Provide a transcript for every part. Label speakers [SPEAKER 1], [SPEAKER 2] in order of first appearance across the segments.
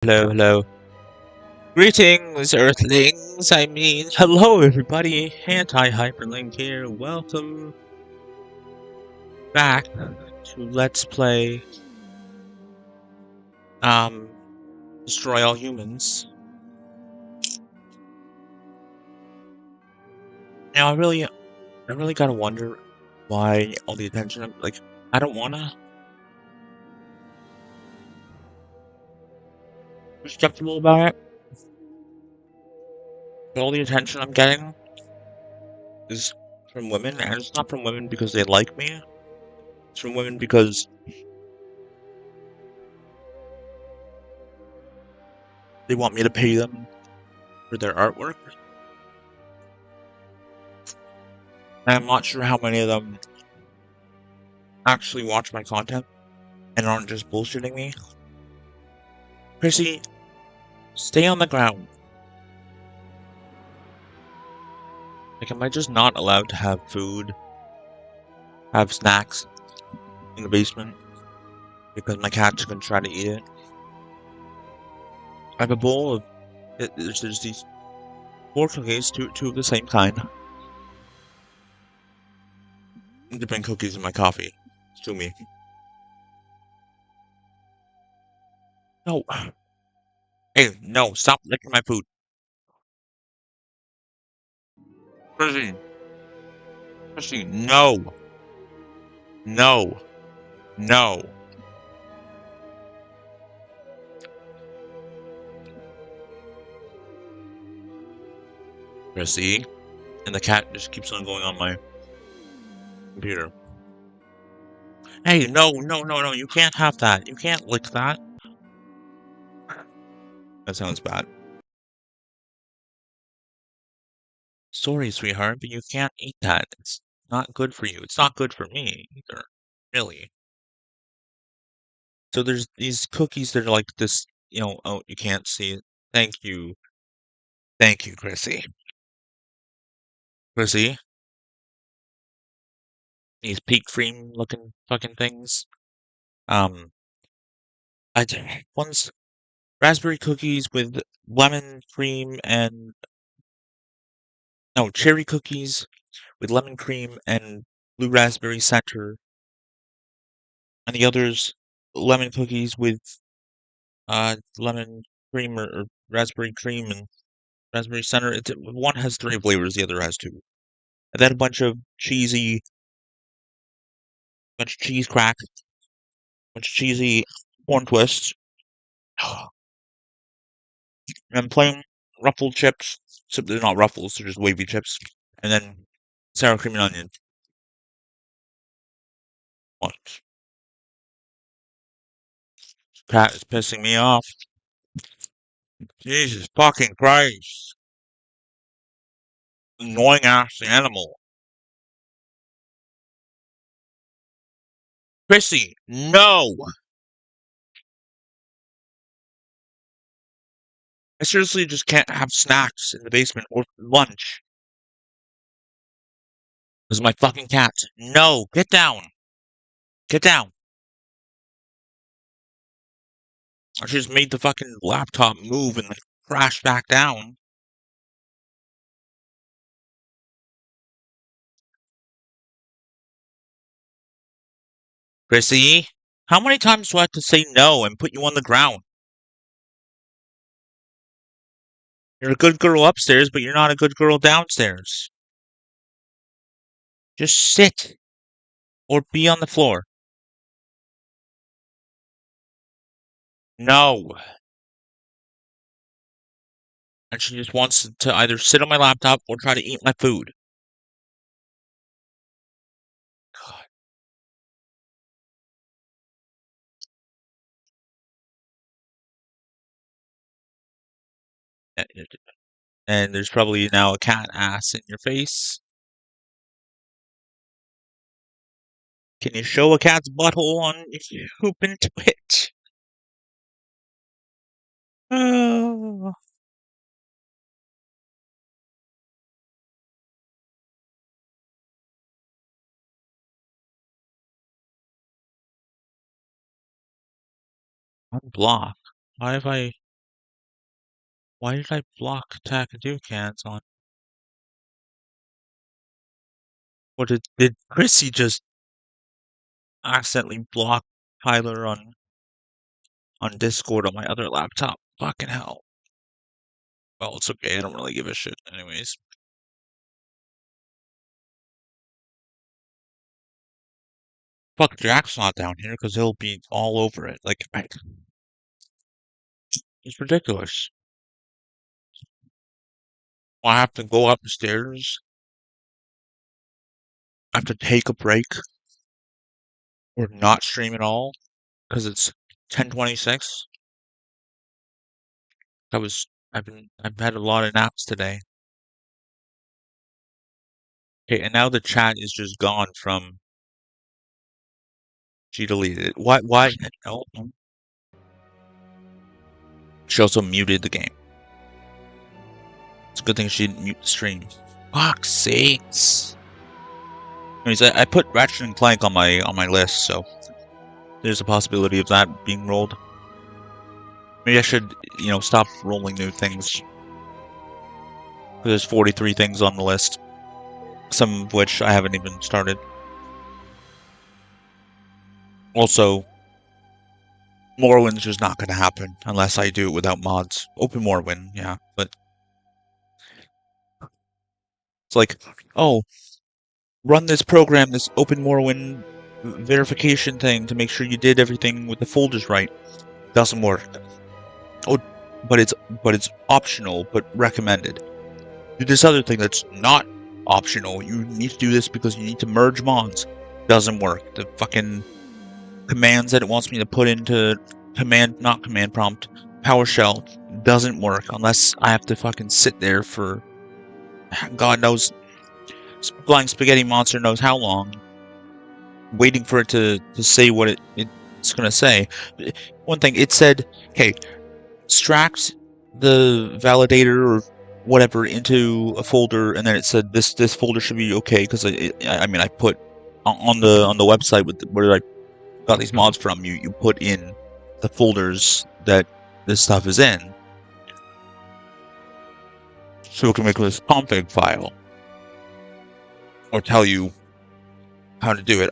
[SPEAKER 1] Hello, hello. Greetings, Earthlings. Hello, everybody. Anti-HyperLink here. Welcome back to Let's Play, Destroy All Humans. Now, I really gotta wonder why all the attention. I don't wanna be skeptical about it, but all the attention I'm getting is from women, and it's not from women because they like me. It's from women because they want me to pay them for their artwork. And I'm not sure how many of them actually watch my content and aren't just bullshitting me. Chrissy, stay on the ground. Am I just not allowed to have food, have snacks in the basement because my cat's gonna try to eat it? I have a bowl of there's these 4 cookies, two of the same kind. Dipping cookies in my coffee. Sue me. No. Hey, no, stop licking my food. Chrissy, no. No. No. Chrissy. And the cat just keeps on going on my computer. Hey, no, you can't have that. You can't lick that. That sounds bad. Sorry, sweetheart, but you can't eat that. It's not good for you. It's not good for me either. Really. So there's these cookies that are like this, oh, you can't see it. Thank you. Thank you, Chrissy. Chrissy, these peak cream looking fucking things. Um, one's raspberry cookies with lemon cream and no, cherry cookies with lemon cream and blue raspberry center, and the other's lemon cookies with lemon cream or raspberry cream and raspberry center. One has 3 flavors, the other has 2. And then a bunch of cheese crack, bunch of cheesy corn twists, and plain ruffled chips. Except they're not ruffles, they're just wavy chips. And then sour cream and onion. What? Cat is pissing me off. Jesus fucking Christ. Annoying ass animal. Chrissy, no! I seriously just can't have snacks in the basement or lunch. This is my fucking cat. No, get down. Get down. I just made the fucking laptop move and then crash back down. Chrissy, how many times do I have to say no and put you on the ground? You're a good girl upstairs, but you're not a good girl downstairs. Just sit. Or be on the floor. No. And she just wants to either sit on my laptop or try to eat my food. God. And there's probably now a cat ass in your face. Can you show a cat's butthole on if you poop into it? Oh. Unblock. Why have I Why did I block Takadu cans on? What did Chrissy just accidentally block Tyler on Discord on my other laptop? Fucking hell. Well, it's okay. I don't really give a shit, anyways. Fuck, Jack's not down here because he'll be all over it. Like, it's ridiculous. I have to go upstairs. I have to take a break or not stream at all because it's 10:26. I've had a lot of naps today. Okay, and now the chat is just gone from. She deleted it. Why? No. She also muted the game. It's a good thing she didn't mute the stream. Fuck's sakes. Anyways, I put Ratchet and Clank on my list, so there's a possibility of that being rolled. Maybe I should, stop rolling new things. There's 43 things on the list, some of which I haven't even started. Also, Morrowind's just not going to happen unless I do it without mods. Open Morrowind, yeah, but it's like, oh, run this program, this Open Morrowind verification thing to make sure you did everything with the folders right. Doesn't work. Oh, but it's optional, but recommended. Do this other thing that's not optional. You need to do this because you need to merge mods. Doesn't work. The fucking commands that it wants me to put into not command prompt, PowerShell doesn't work unless I have to fucking sit there for God knows, Flying Spaghetti Monster knows how long, waiting for it to say what it's gonna say. One thing, it said, okay, extract the validator or whatever into a folder, and then it said this folder should be okay because I put on the website where I got these mods from. You put in the folders that this stuff is in, so it can make this config file or tell you how to do it.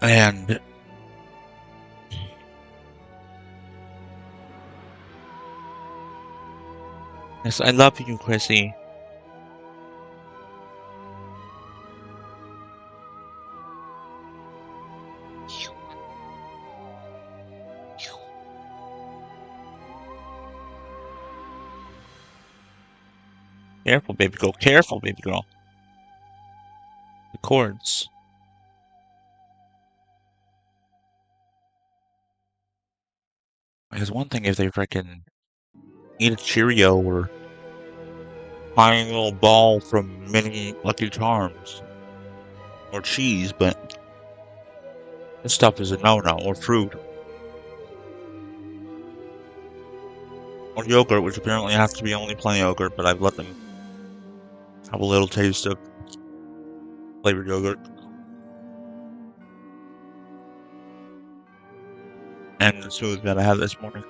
[SPEAKER 1] And yes, I love you, Chrissy. Careful, baby girl. Careful, baby girl. The chords. Because one thing, if they freaking eat a Cheerio or tiny little ball from mini Lucky Charms or cheese, but this stuff is a no-no, or fruit. Or yogurt, which apparently has to be only plain yogurt, but I've let them have a little taste of flavored yogurt. And the smoothie that I had this morning.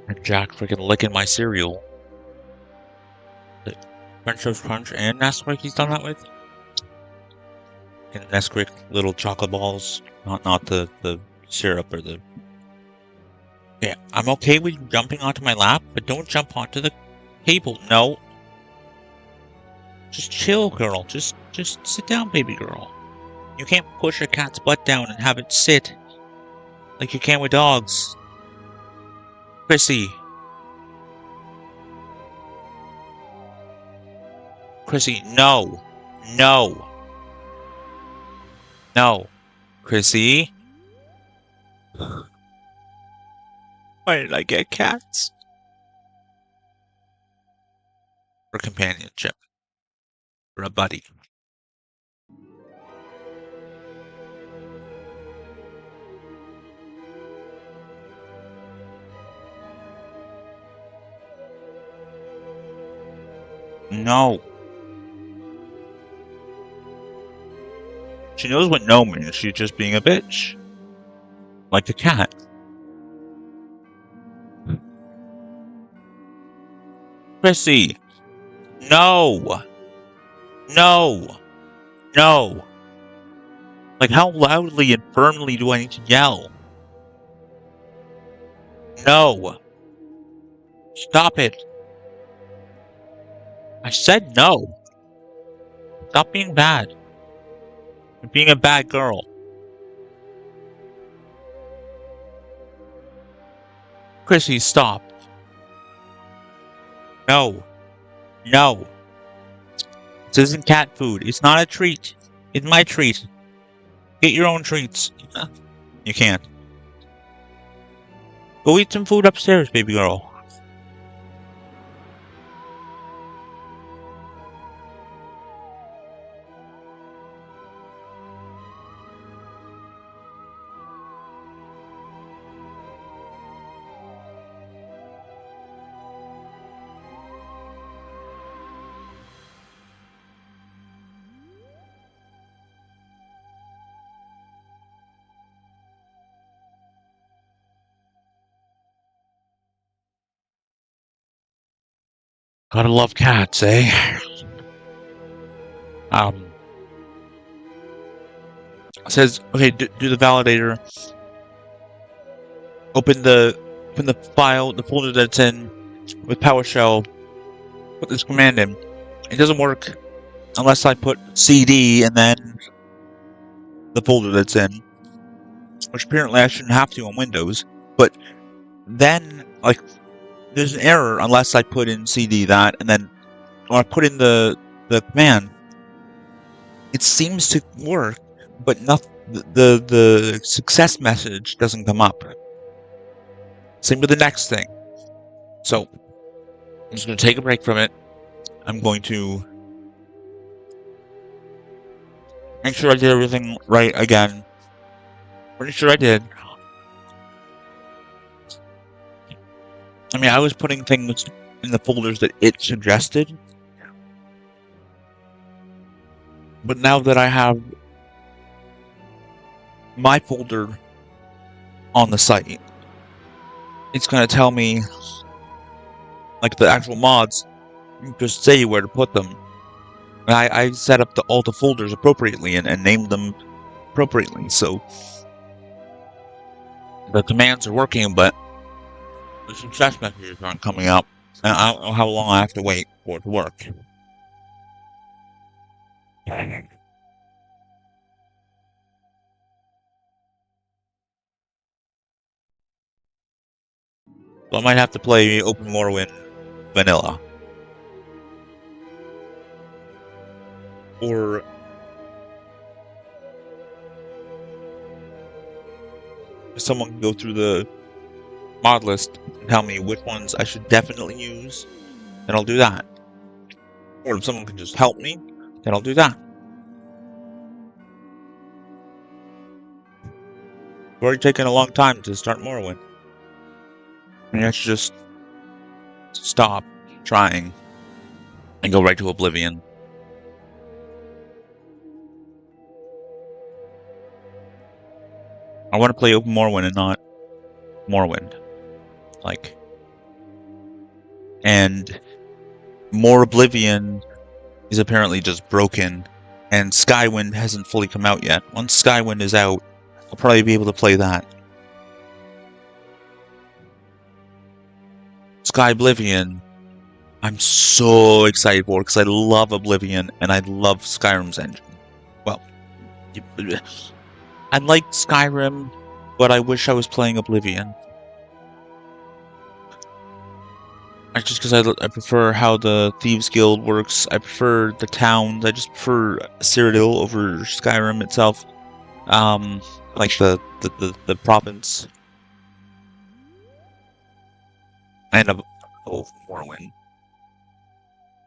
[SPEAKER 1] And Jack freaking licking my cereal. The French Toast Crunch and Nesquik he's done that with. And Nesquik little chocolate balls, not the syrup or the. Yeah, I'm okay with you jumping onto my lap, but don't jump onto the table. No. Just chill, girl. Just sit down, baby girl. You can't push a cat's butt down and have it sit like you can with dogs. Chrissy. Chrissy, no. No. No. Chrissy? Why did I get cats? For companionship. For a buddy. No. She knows what no means. She's just being a bitch. Like the cat. Chrissy. No. No. No. Like, how loudly and firmly do I need to yell? No. Stop it. I said no. Stop being bad. You're being a bad girl. Chrissy, stop. No. No. This isn't cat food. It's not a treat. It's my treat. Get your own treats. You can't. Go eat some food upstairs, baby girl. Gotta love cats, eh? It says, okay, do the validator. Open the file, the folder that's in with PowerShell. Put this command in. It doesn't work unless I put CD and then the folder that's in, which apparently I shouldn't have to on Windows. But then, like, there's an error unless I put in CD that and then, or I put in the command. It seems to work, but the success message doesn't come up. Same with the next thing. So I'm just going to take a break from it. I'm going to make sure I did everything right again. Pretty sure I did. I mean, I was putting things in the folders that it suggested. But now that I have my folder on the site, it's going to tell me, like the actual mods, just say where to put them. And I set up all the folders appropriately and named them appropriately, so the commands are working, but the success messages aren't coming up, and I don't know how long I have to wait for it to work. So I might have to play Open Morrowind Vanilla. Or someone can go through the mod list and tell me which ones I should definitely use, then I'll do that. Or if someone can just help me, then I'll do that. It's already taken a long time to start Morrowind. I mean, I should just stop trying and go right to Oblivion. I want to play Open Morrowind and not Morrowind. Like, and more Oblivion is apparently just broken, and Skywind hasn't fully come out yet. Once Skywind is out, I'll probably be able to play that. Sky Oblivion, I'm so excited for because I love Oblivion and I love Skyrim's engine. Well, I like Skyrim, but I wish I was playing Oblivion. Just because I prefer how the Thieves Guild works. I prefer the towns. I just prefer Cyrodiil over Skyrim itself. Like the province. And Morrowind.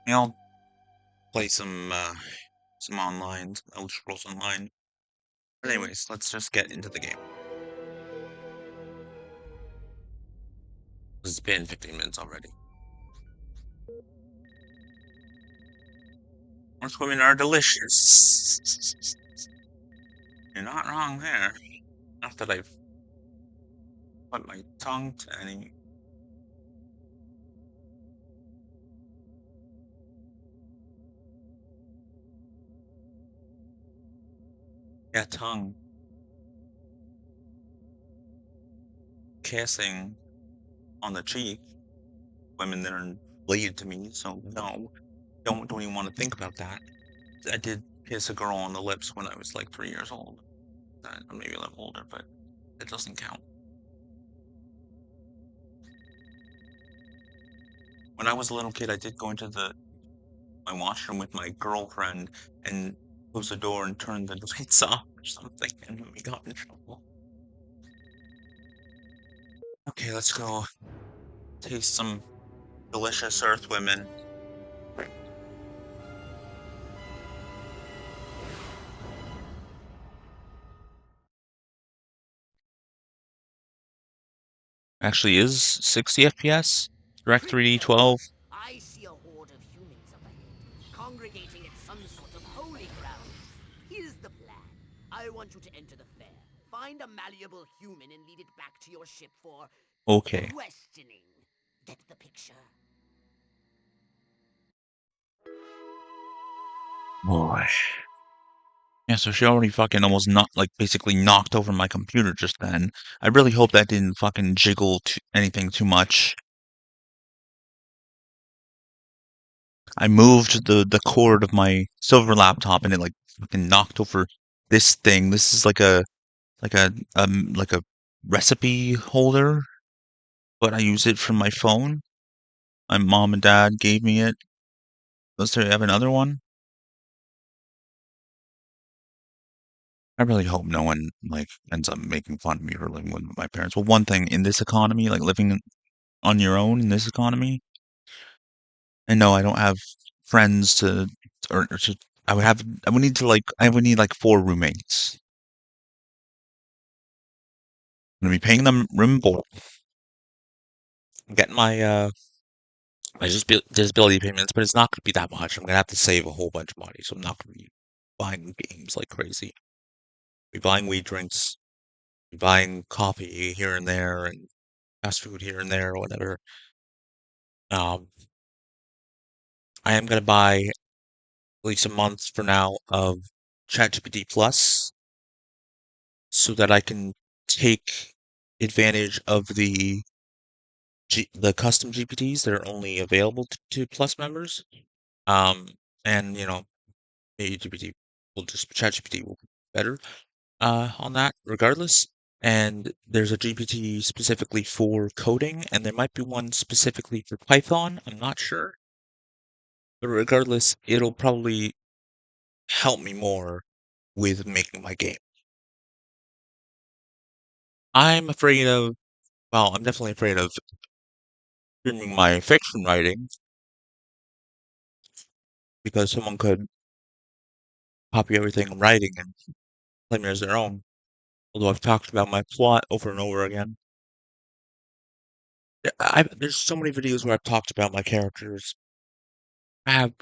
[SPEAKER 1] I'll play some online, Elder Scrolls Online. But anyways, let's just get into the game. It's been 15 minutes already. Most women are delicious. You're not wrong there. Not that I've put my tongue to any. Yeah, tongue. Kissing on the cheek. Women that are related to me, so no. Don't even want to think about that. I did kiss a girl on the lips when I was like 3 years old. Maybe a little older, but it doesn't count. When I was a little kid, I did go into my washroom with my girlfriend and close the door and turn the lights off or something, and we got in trouble. Okay, let's go taste some delicious Earth women. Actually, is 60 FPS? Direct 3D 12.
[SPEAKER 2] I see a horde of humans up ahead, congregating at some sort of holy ground. Here's the plan. I want you to enter the fair, find a malleable human and lead it back to your ship for
[SPEAKER 1] Okay.
[SPEAKER 2] questioning. Get the picture?
[SPEAKER 1] Boy. Yeah, so she already fucking almost basically knocked over my computer just then. I really hope that didn't fucking jiggle anything too much. I moved the cord of my silver laptop and it like fucking knocked over this thing. This is like a recipe holder, but I use it from my phone. My mom and dad gave me it. Does they have another one? I really hope no one like ends up making fun of me for living with my parents. Well, one thing in this economy, like living on your own in this economy, and no, I don't have friends or to. I would need like four roommates. I'm gonna be paying them room and board, getting my disability payments, but it's not gonna be that much. I'm gonna have to save a whole bunch of money, so I'm not gonna be buying games like crazy. Be buying weed drinks, be buying coffee here and there, and fast food here and there, or whatever. Um, I am gonna buy at least a month for now of ChatGPT Plus so that I can take advantage of the custom GPTs that are only available to Plus members. Um, and maybe GPT will just ChatGPT will be better on that regardless. And there's a GPT specifically for coding, and there might be one specifically for Python. I'm not sure, but regardless, it'll probably help me more with making my game. I'm afraid of, well, I'm definitely afraid of streaming my fiction writing because someone could copy everything I'm writing and claim it as their own. Although I've talked about my plot over and over again. There's so many videos where I've talked about my characters. I have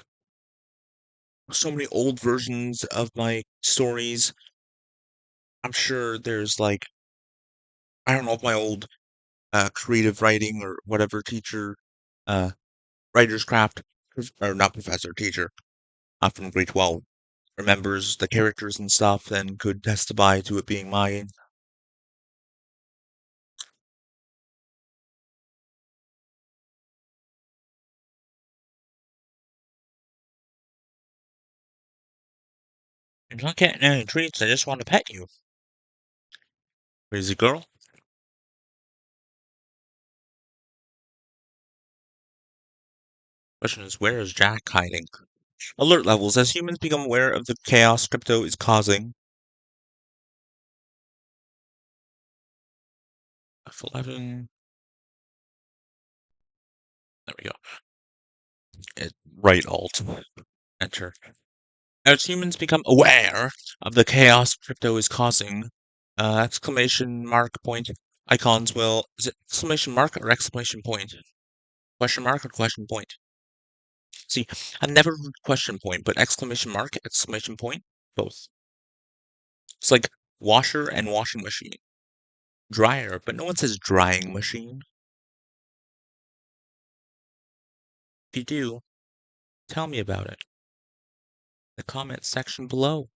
[SPEAKER 1] so many old versions of my stories. I'm sure there's like, I don't know if my old creative writing or whatever teacher, uh, writer's craft, or not professor, teacher, from grade 12 remembers the characters and stuff and could testify to it being mine. You're not getting any treats, I just want to pet you. Crazy girl. Question is, where is Jack hiding? Alert levels. As humans become aware of the chaos crypto is causing. F11. There we go. Right alt. Enter. As humans become aware of the chaos crypto is causing, exclamation mark point icons will. Is it exclamation mark or exclamation point? Question mark or question point? See, I've never heard question point, but exclamation mark, exclamation point, both. It's like washer and washing machine. Dryer, but no one says drying machine. If you do, tell me about it. The comment section below.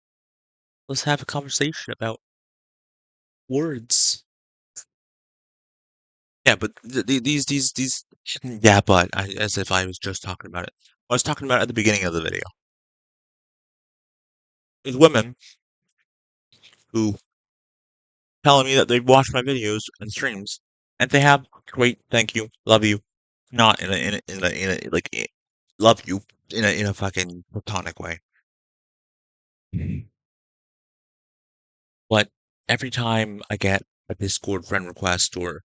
[SPEAKER 1] Let's have a conversation about words. Yeah, but these. Yeah, but as if I was just talking about it. I was talking about it at the beginning of the video. There's women who telling me that they watch my videos and streams, and they have great, thank you, love you, not in a like love you in a fucking platonic way. But every time I get a Discord friend request or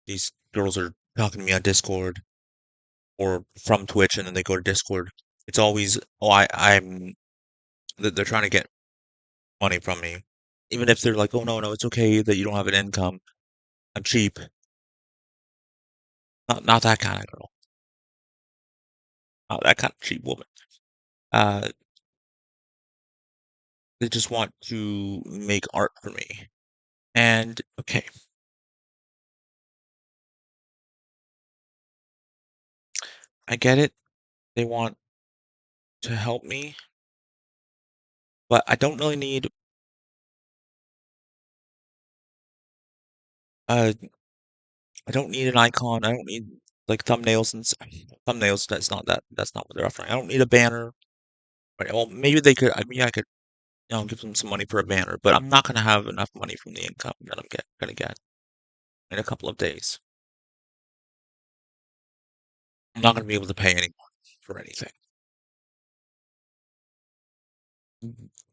[SPEAKER 1] these girls are talking to me on Discord or from Twitch and then they go to Discord, it's always, oh, they're trying to get money from me. Even if they're like, oh, no, it's okay that you don't have an income. I'm cheap. Not that kind of girl. Not that kind of cheap woman. Uh, they just want to make art for me. And, okay, I get it. They want to help me, but I don't really need uh I don't need an icon. I don't need like thumbnails and thumbnails. That's not what they're offering. I don't need a banner. Right? Well, maybe they could. I mean, I could, give them some money for a banner, but I'm not gonna have enough money from the income that gonna get in a couple of days. I'm not gonna be able to pay anyone for anything.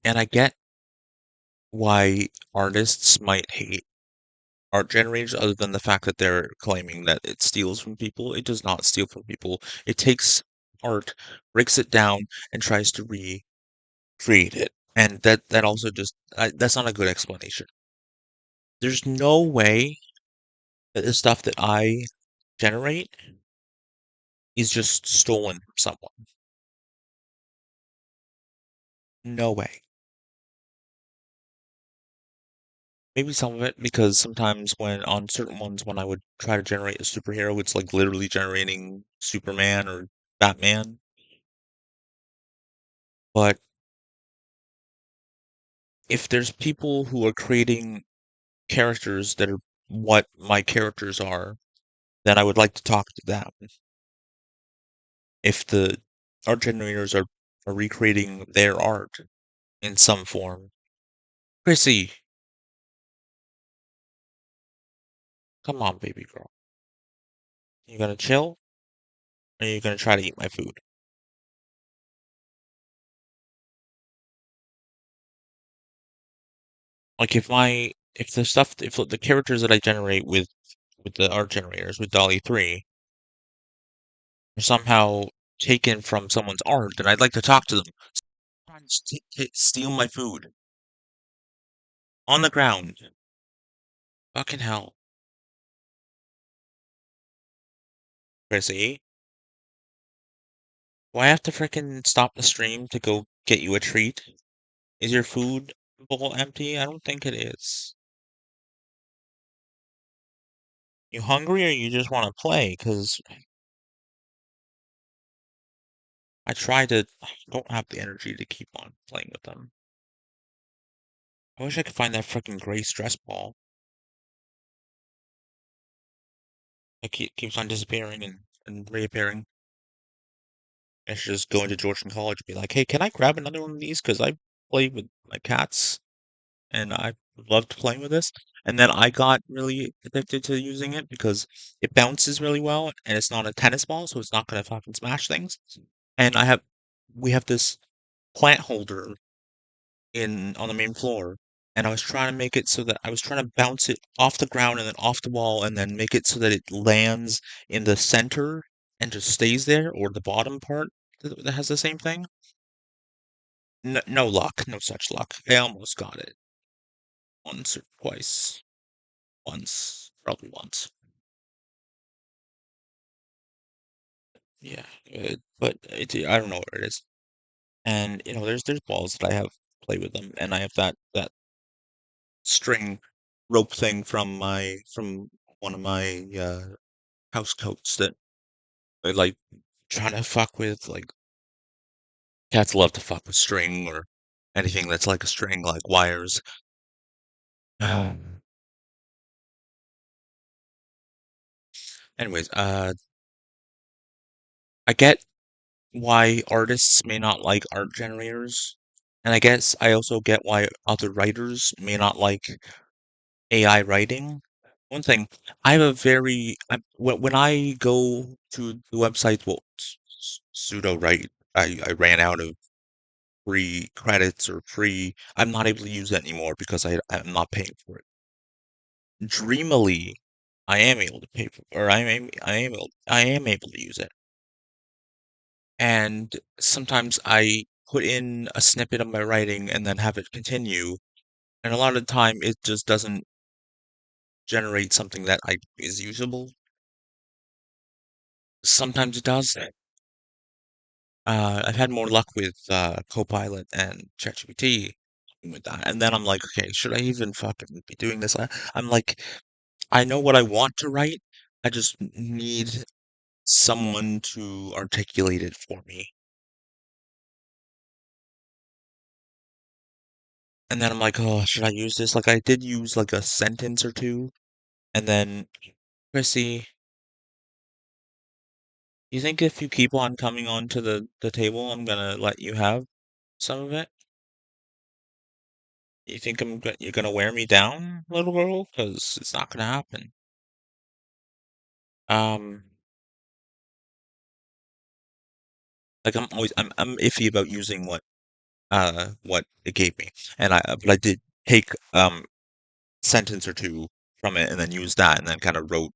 [SPEAKER 1] And I get why artists might hate art generators, other than the fact that they're claiming that it steals from people. It does not steal from people. It takes art, breaks it down, and tries to recreate it. And that also just that's not a good explanation. There's no way that the stuff that I generate is just stolen from someone. No way. Maybe some of it, because sometimes on certain ones, when I would try to generate a superhero, it's like literally generating Superman or Batman. But if there's people who are creating characters that are what my characters are, then I would like to talk to them. If the art generators are recreating their art in some form. Chrissy, come on, baby girl. You gonna chill? Or are you gonna try to eat my food? Like if the characters that I generate with the art generators with Dolly 3 are somehow taken from someone's art, then I'd like to talk to them. Trying to steal my food on the ground. Fucking hell, Chrissy. Do I have to frickin' stop the stream to go get you a treat? Is your food bowl empty? I don't think it is. You hungry or you just want to play? Because I don't have the energy to keep on playing with them. I wish I could find that frickin' gray stress ball. It keeps on disappearing and reappearing. I should just go into Georgetown College and be like, hey, can I grab another one of these? Because I play with my cats and I loved playing with this. And then I got really addicted to using it because it bounces really well and it's not a tennis ball, so it's not gonna fucking smash things. And we have this plant holder in on the main floor, and I was trying to make it so that I was trying to bounce it off the ground and then off the wall and then make it so that it lands in the center and just stays there, or the bottom part that has the same thing. No luck, no such luck. I almost got it once or twice. Once, probably once. Yeah, but I don't know what it is. And there's balls that I have play with them, and I have that string rope thing from one of my house coats that I like trying to fuck with. Like cats love to fuck with string or anything that's like a string, like wires. Anyways, I get why artists may not like art generators, and I guess I also get why other writers may not like AI writing. One thing, I have a when I go to the website, well, pseudo write, I ran out of free credits or free. I'm not able to use that anymore because I'm not paying for it. Dreamily, I am able to pay for, or I am able to use it. And sometimes I put in a snippet of my writing and then have it continue, and a lot of the time it just doesn't generate something that I is usable. Sometimes it does. I've had more luck with Copilot and ChatGPT with that, and then I'm like, okay, should I even fucking be doing this? I'm like, I know what I want to write. I just need someone to articulate it for me. And then I'm like, oh, should I use this? Like I did use like a sentence or two, and then Chrissy, you think if you keep on coming onto the table, I'm gonna let you have some of it? You think you're gonna wear me down, little girl? Because it's not gonna happen. Um, like I'm iffy about using what it gave me, and but I did take sentence or two from it and then use that and then kind of wrote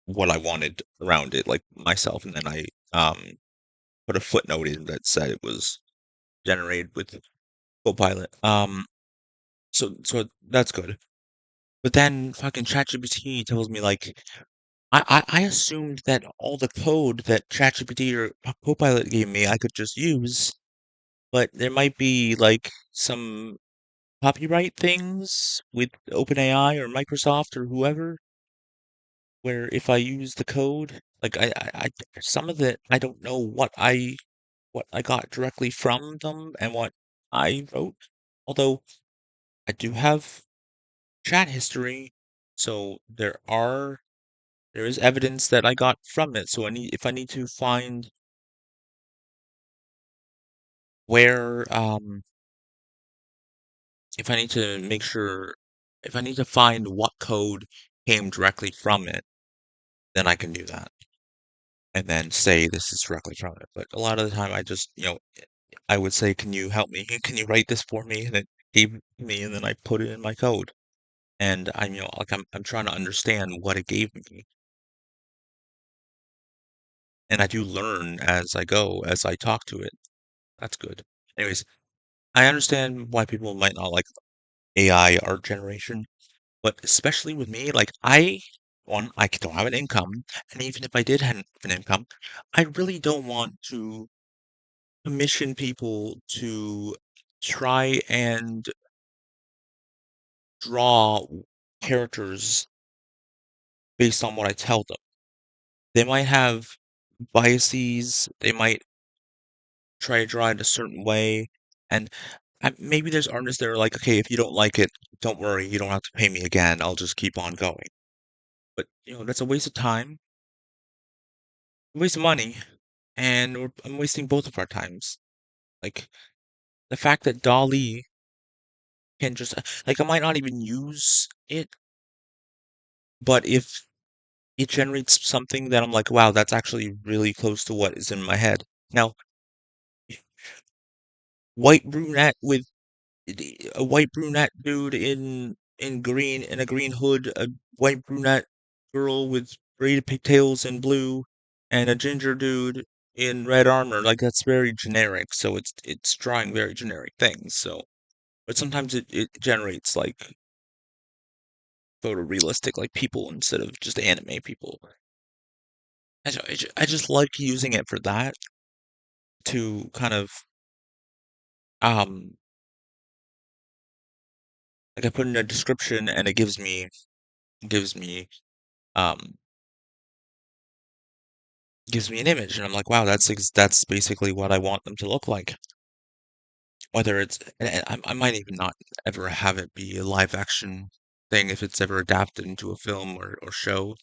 [SPEAKER 1] what I wanted around it, like myself, and then I put a footnote in that said it was generated with Copilot. So that's good. But then fucking ChatGPT tells me like I assumed that all the code that ChatGPT or Copilot gave me I could just use, but there might be like some copyright things with OpenAI or Microsoft or whoever, where if I use the code, like some of it I don't know what I got directly from them and what I wrote. Although I do have chat history, so there is evidence that I got from it. So if I need to find where if I need to make sure if I need to find what code came directly from it, then I can do that and then say this is directly from it. But a lot of the time I just, I would say, can you help me? Can you write this for me? And it gave it to me and then I put it in my code. And like I'm trying to understand what it gave me. And I do learn as I go, as I talk to it. That's good. Anyways, I understand why people might not like AI art generation, but especially with me, like I don't have an income, and even if I did have an income, I really don't want to commission people to try and draw characters based on what I tell them. They might have biases, they might try to draw it a certain way, and maybe there's artists that are like, okay, if you don't like it, don't worry, you don't have to pay me again. I'll just keep on going. But that's a waste of time, a waste of money, and I'm wasting both of our times. Like the fact that Dolly can just like I might not even use it, but if it generates something that I'm like, wow, that's actually really close to what is in my head. Now, white brunette with a white brunette dude in a green hood, a white brunette girl with braided pigtails in blue, and a ginger dude in red armor. Like that's very generic, so it's drawing very generic things. So, but sometimes it generates like photorealistic like people instead of just anime people. I just like using it for that to kind of um like I put in a description and it gives me um gives me an image and I'm like, wow, that's basically what I want them to look like. Whether it's and I might even not ever have it be a live action thing if it's ever adapted into a film or show.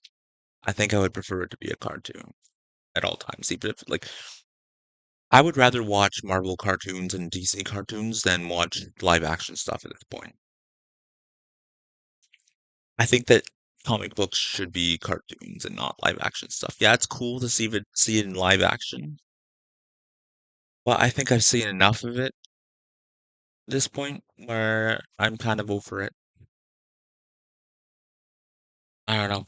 [SPEAKER 1] I think I would prefer it to be a cartoon at all times, even if like I would rather watch Marvel cartoons and DC cartoons than watch live action stuff at this point. I think that comic books should be cartoons and not live action stuff. Yeah, it's cool to see it in live action, but I think I've seen enough of it at this point where I'm kind of over it. I don't know.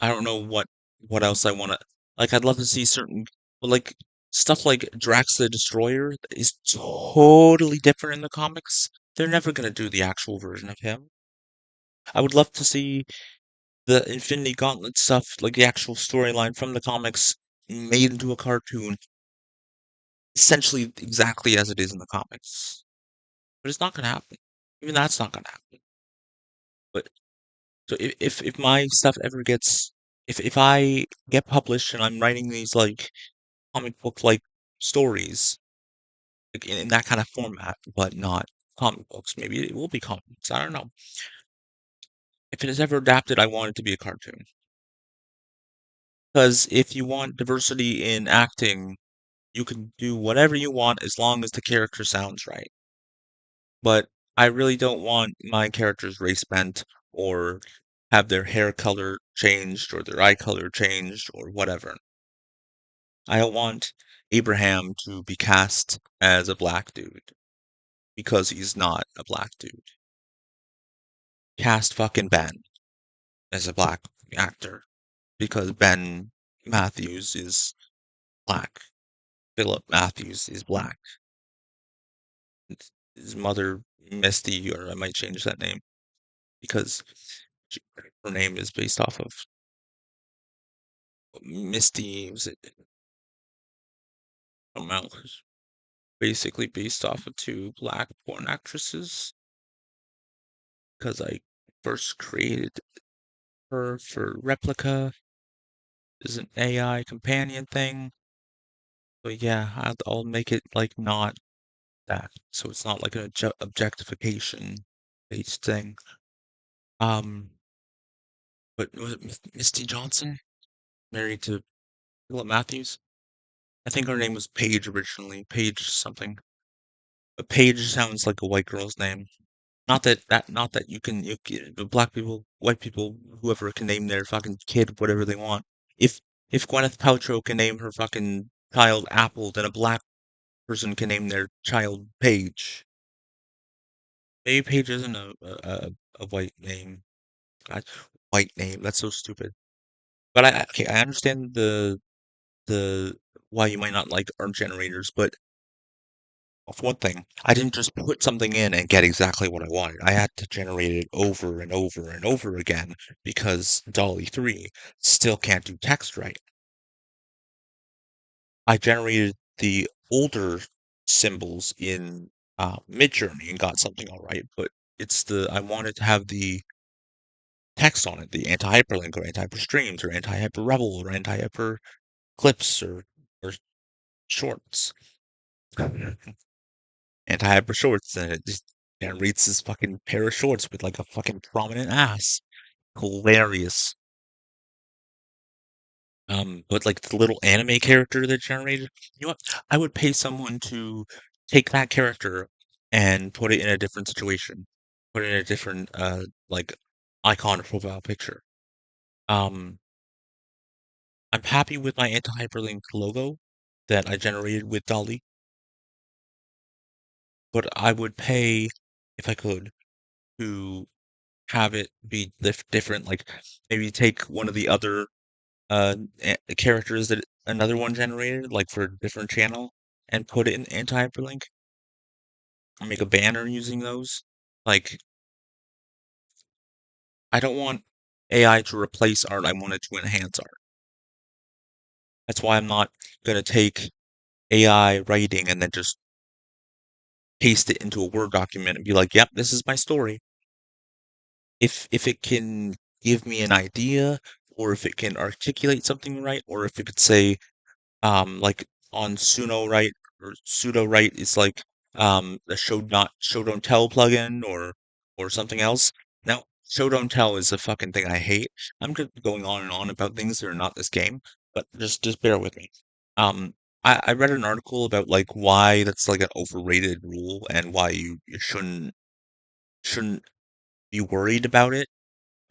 [SPEAKER 1] I don't know what else I want to like. I'd love to see certain, but like stuff like Drax the Destroyer is totally different in the comics. They're never gonna do the actual version of him. I would love to see the Infinity Gauntlet stuff, like the actual storyline from the comics, made into a cartoon, essentially exactly as it is in the comics. But it's not gonna happen. Even that's not gonna happen. But so if my stuff ever gets if I get published and I'm writing these like comic book like stories, like in that kind of format, but not comic books, maybe it will be comic books. I don't know. If it is ever adapted, I want it to be a cartoon. Because if you want diversity in acting, you can do whatever you want as long as the character sounds right. But I really don't want my characters race bent or have their hair color changed or their eye color changed or whatever. I don't want Abraham to be cast as a black dude because he's not a black dude. Cast fucking Ben as a black actor because Ben Matthews is black. Philip Matthews is black. His mother, Misty, or I might change that name because she, her name is based off of Misty. Was it? I don't know. Basically based off of two black porn actresses because I first created her for Replica as an AI companion thing. So yeah, I'll make it like not that. So it's not like an objectification based thing. Um, but was it Misty Johnson married to Philip Matthews? I think her name was Paige originally, Paige something. But Paige sounds like a white girl's name. Not that but black people, white people, whoever can name their fucking kid whatever they want. If if Gwyneth Paltrow can name her fucking child Apple, then a black person can name their child Paige. Maybe Paige isn't a white name. God, white name. That's so stupid. But okay, I understand the why you might not like art generators, but for one thing, I didn't just put something in and get exactly what I wanted. I had to generate it over and over and over again because Dolly 3 still can't do text right. I generated the older symbols in Midjourney and got something all right, but I wanted to have the text on it, the anti-hyperlink or anti-hyperstreams or anti-hyperrebel or anti-hyperclips or shorts. Anti-hyper shorts, and it just generates this fucking pair of shorts with like a fucking prominent ass. Hilarious. But like the little anime character that generated, you know what? I would pay someone to take that character and put it in a different situation, put it in a different like icon or profile picture. Um, I'm happy with my anti-hyperlink logo that I generated with Dolly, but I would pay if I could to have it be different. Like maybe take one of the other characters that another one generated, like for a different channel, and put it in anti-hyperlink or make a banner using those. Like I don't want AI to replace art. I want it to enhance art. That's why I'm not gonna take AI writing and then just paste it into a Word document and be like, "Yep, this is my story." If it can give me an idea, or if it can articulate something right, or if it could say, like on Suno Write or Pseudo Write is like the show don't tell plugin or something else. Now, show don't tell is a fucking thing I hate. I'm just going on and on about things that are not this game, but just bear with me. Um, I read an article about like why that's like an overrated rule and why you shouldn't be worried about it.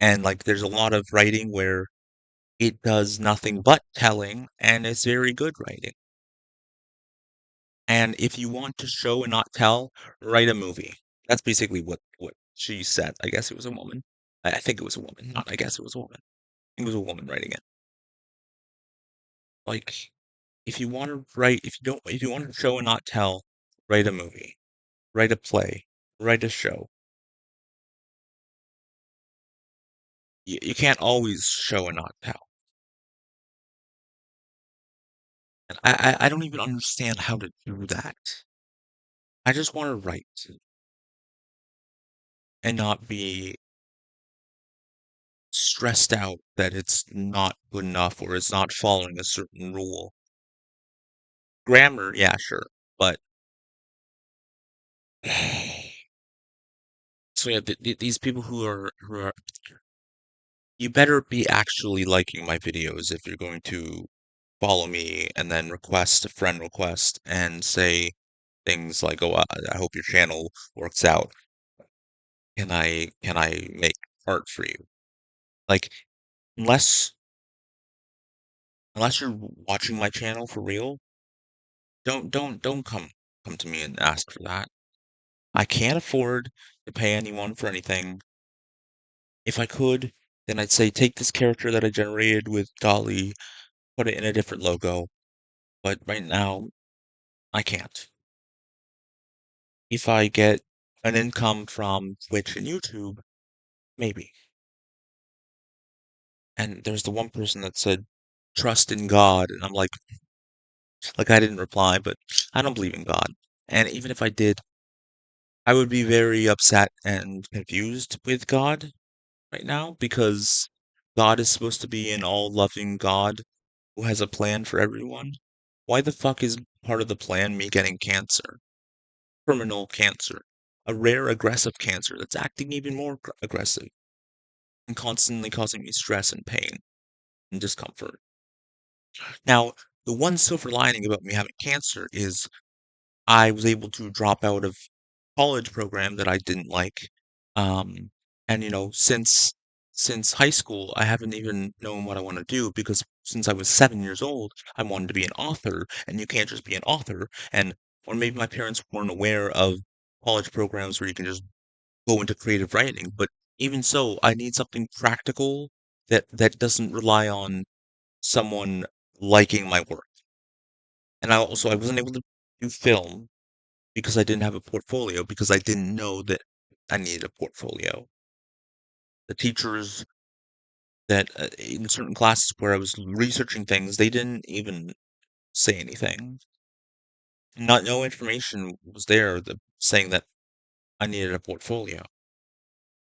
[SPEAKER 1] And like there's a lot of writing where it does nothing but telling, and it's very good writing. And if you want to show and not tell, write a movie. That's basically what she said. I guess it was a woman. I think it was a woman. Not I guess it was a woman. I think it was a woman writing it. Like, if you want to write, if you want to show and not tell, write a movie, write a play, write a show. You can't always show and not tell. And I don't even understand how to do that. I just want to write and not be stressed out that it's not good enough or it's not following a certain rule. Grammar, yeah, sure, but so yeah, these people who are you better be actually liking my videos if you're going to follow me and then request a friend request and say things like, "Oh, I hope your channel works out. Can I make art for you?" Like unless unless you're watching my channel for real, don't come to me and ask for that. I can't afford to pay anyone for anything. If I could, then I'd say take this character that I generated with Dolly, put it in a different logo. But right now, I can't. If I get an income from Twitch and YouTube, maybe. And there's the one person that said, trust in God. And I'm like I didn't reply, but I don't believe in God. And even if I did, I would be very upset and confused with God right now because God is supposed to be an all-loving God who has a plan for everyone. Why the fuck is part of the plan me getting cancer? Terminal cancer. A rare aggressive cancer that's acting even more aggressive and constantly causing me stress and pain and discomfort. Now, the one silver lining about me having cancer is I was able to drop out of college program that I didn't like. Um, and since high school, I haven't even known what I want to do because since I was 7 years old, I wanted to be an author, and you can't just be an author. And or maybe my parents weren't aware of college programs where you can just go into creative writing. But even so, I need something practical that doesn't rely on someone liking my work. And I wasn't able to do film because I didn't have a portfolio because I didn't know that I needed a portfolio. The teachers that in certain classes where I was researching things, they didn't even say anything. Not no information was there that saying that I needed a portfolio.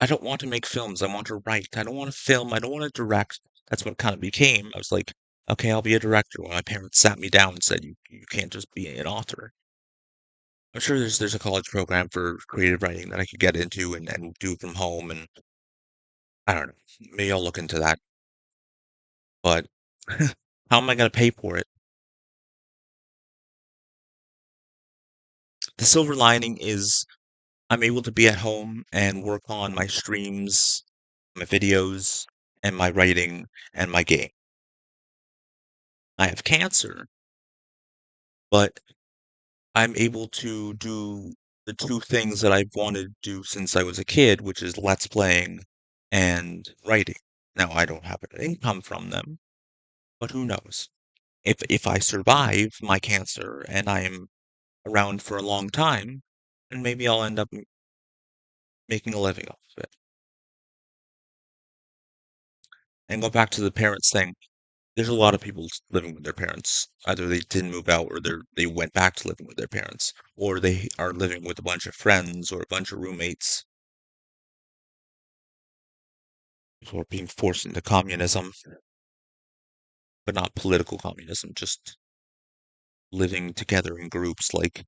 [SPEAKER 1] I don't want to make films. I want to write. I don't want to film. I don't want to direct. That's what it kind of became. I was like, okay, I'll be a director. When my parents sat me down and said, you can't just be an author. I'm sure there's a college program for creative writing that I could get into and do it from home, and I don't know. Maybe I'll look into that. But how am I gonna pay for it? The silver lining is I'm able to be at home and work on my streams, my videos, and my writing and my game. I have cancer, but I'm able to do the two things that I've wanted to do since I was a kid, which is let's playing and writing. Now I don't have an income from them, but who knows? If I survive my cancer and I am around for a long time, then maybe I'll end up making a living off of it. And go back to the parents thing. there's a lot of people living with their parents. Either they didn't move out or they went back to living with their parents, or they are living with a bunch of friends or a bunch of roommates who are being forced into communism, but not political communism, just living together in groups like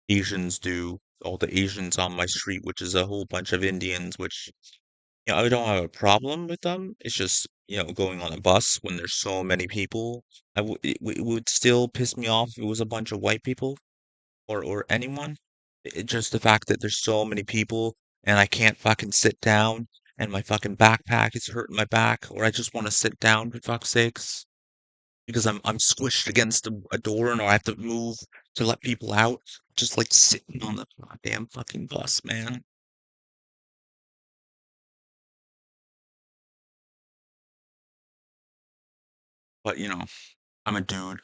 [SPEAKER 1] Asians do. All the Asians on my street, which is a whole bunch of Indians, which I don't have a problem with them. It's just, going on a bus when there's so many people, it would still piss me off if it was a bunch of white people or anyone. Just the fact that there's so many people and I can't fucking sit down and my fucking backpack is hurting my back or I just want to sit down for fuck's sakes because I'm squished against a door and I have to move to let people out. Just like sitting on the goddamn fucking bus, man. But I'm a dude,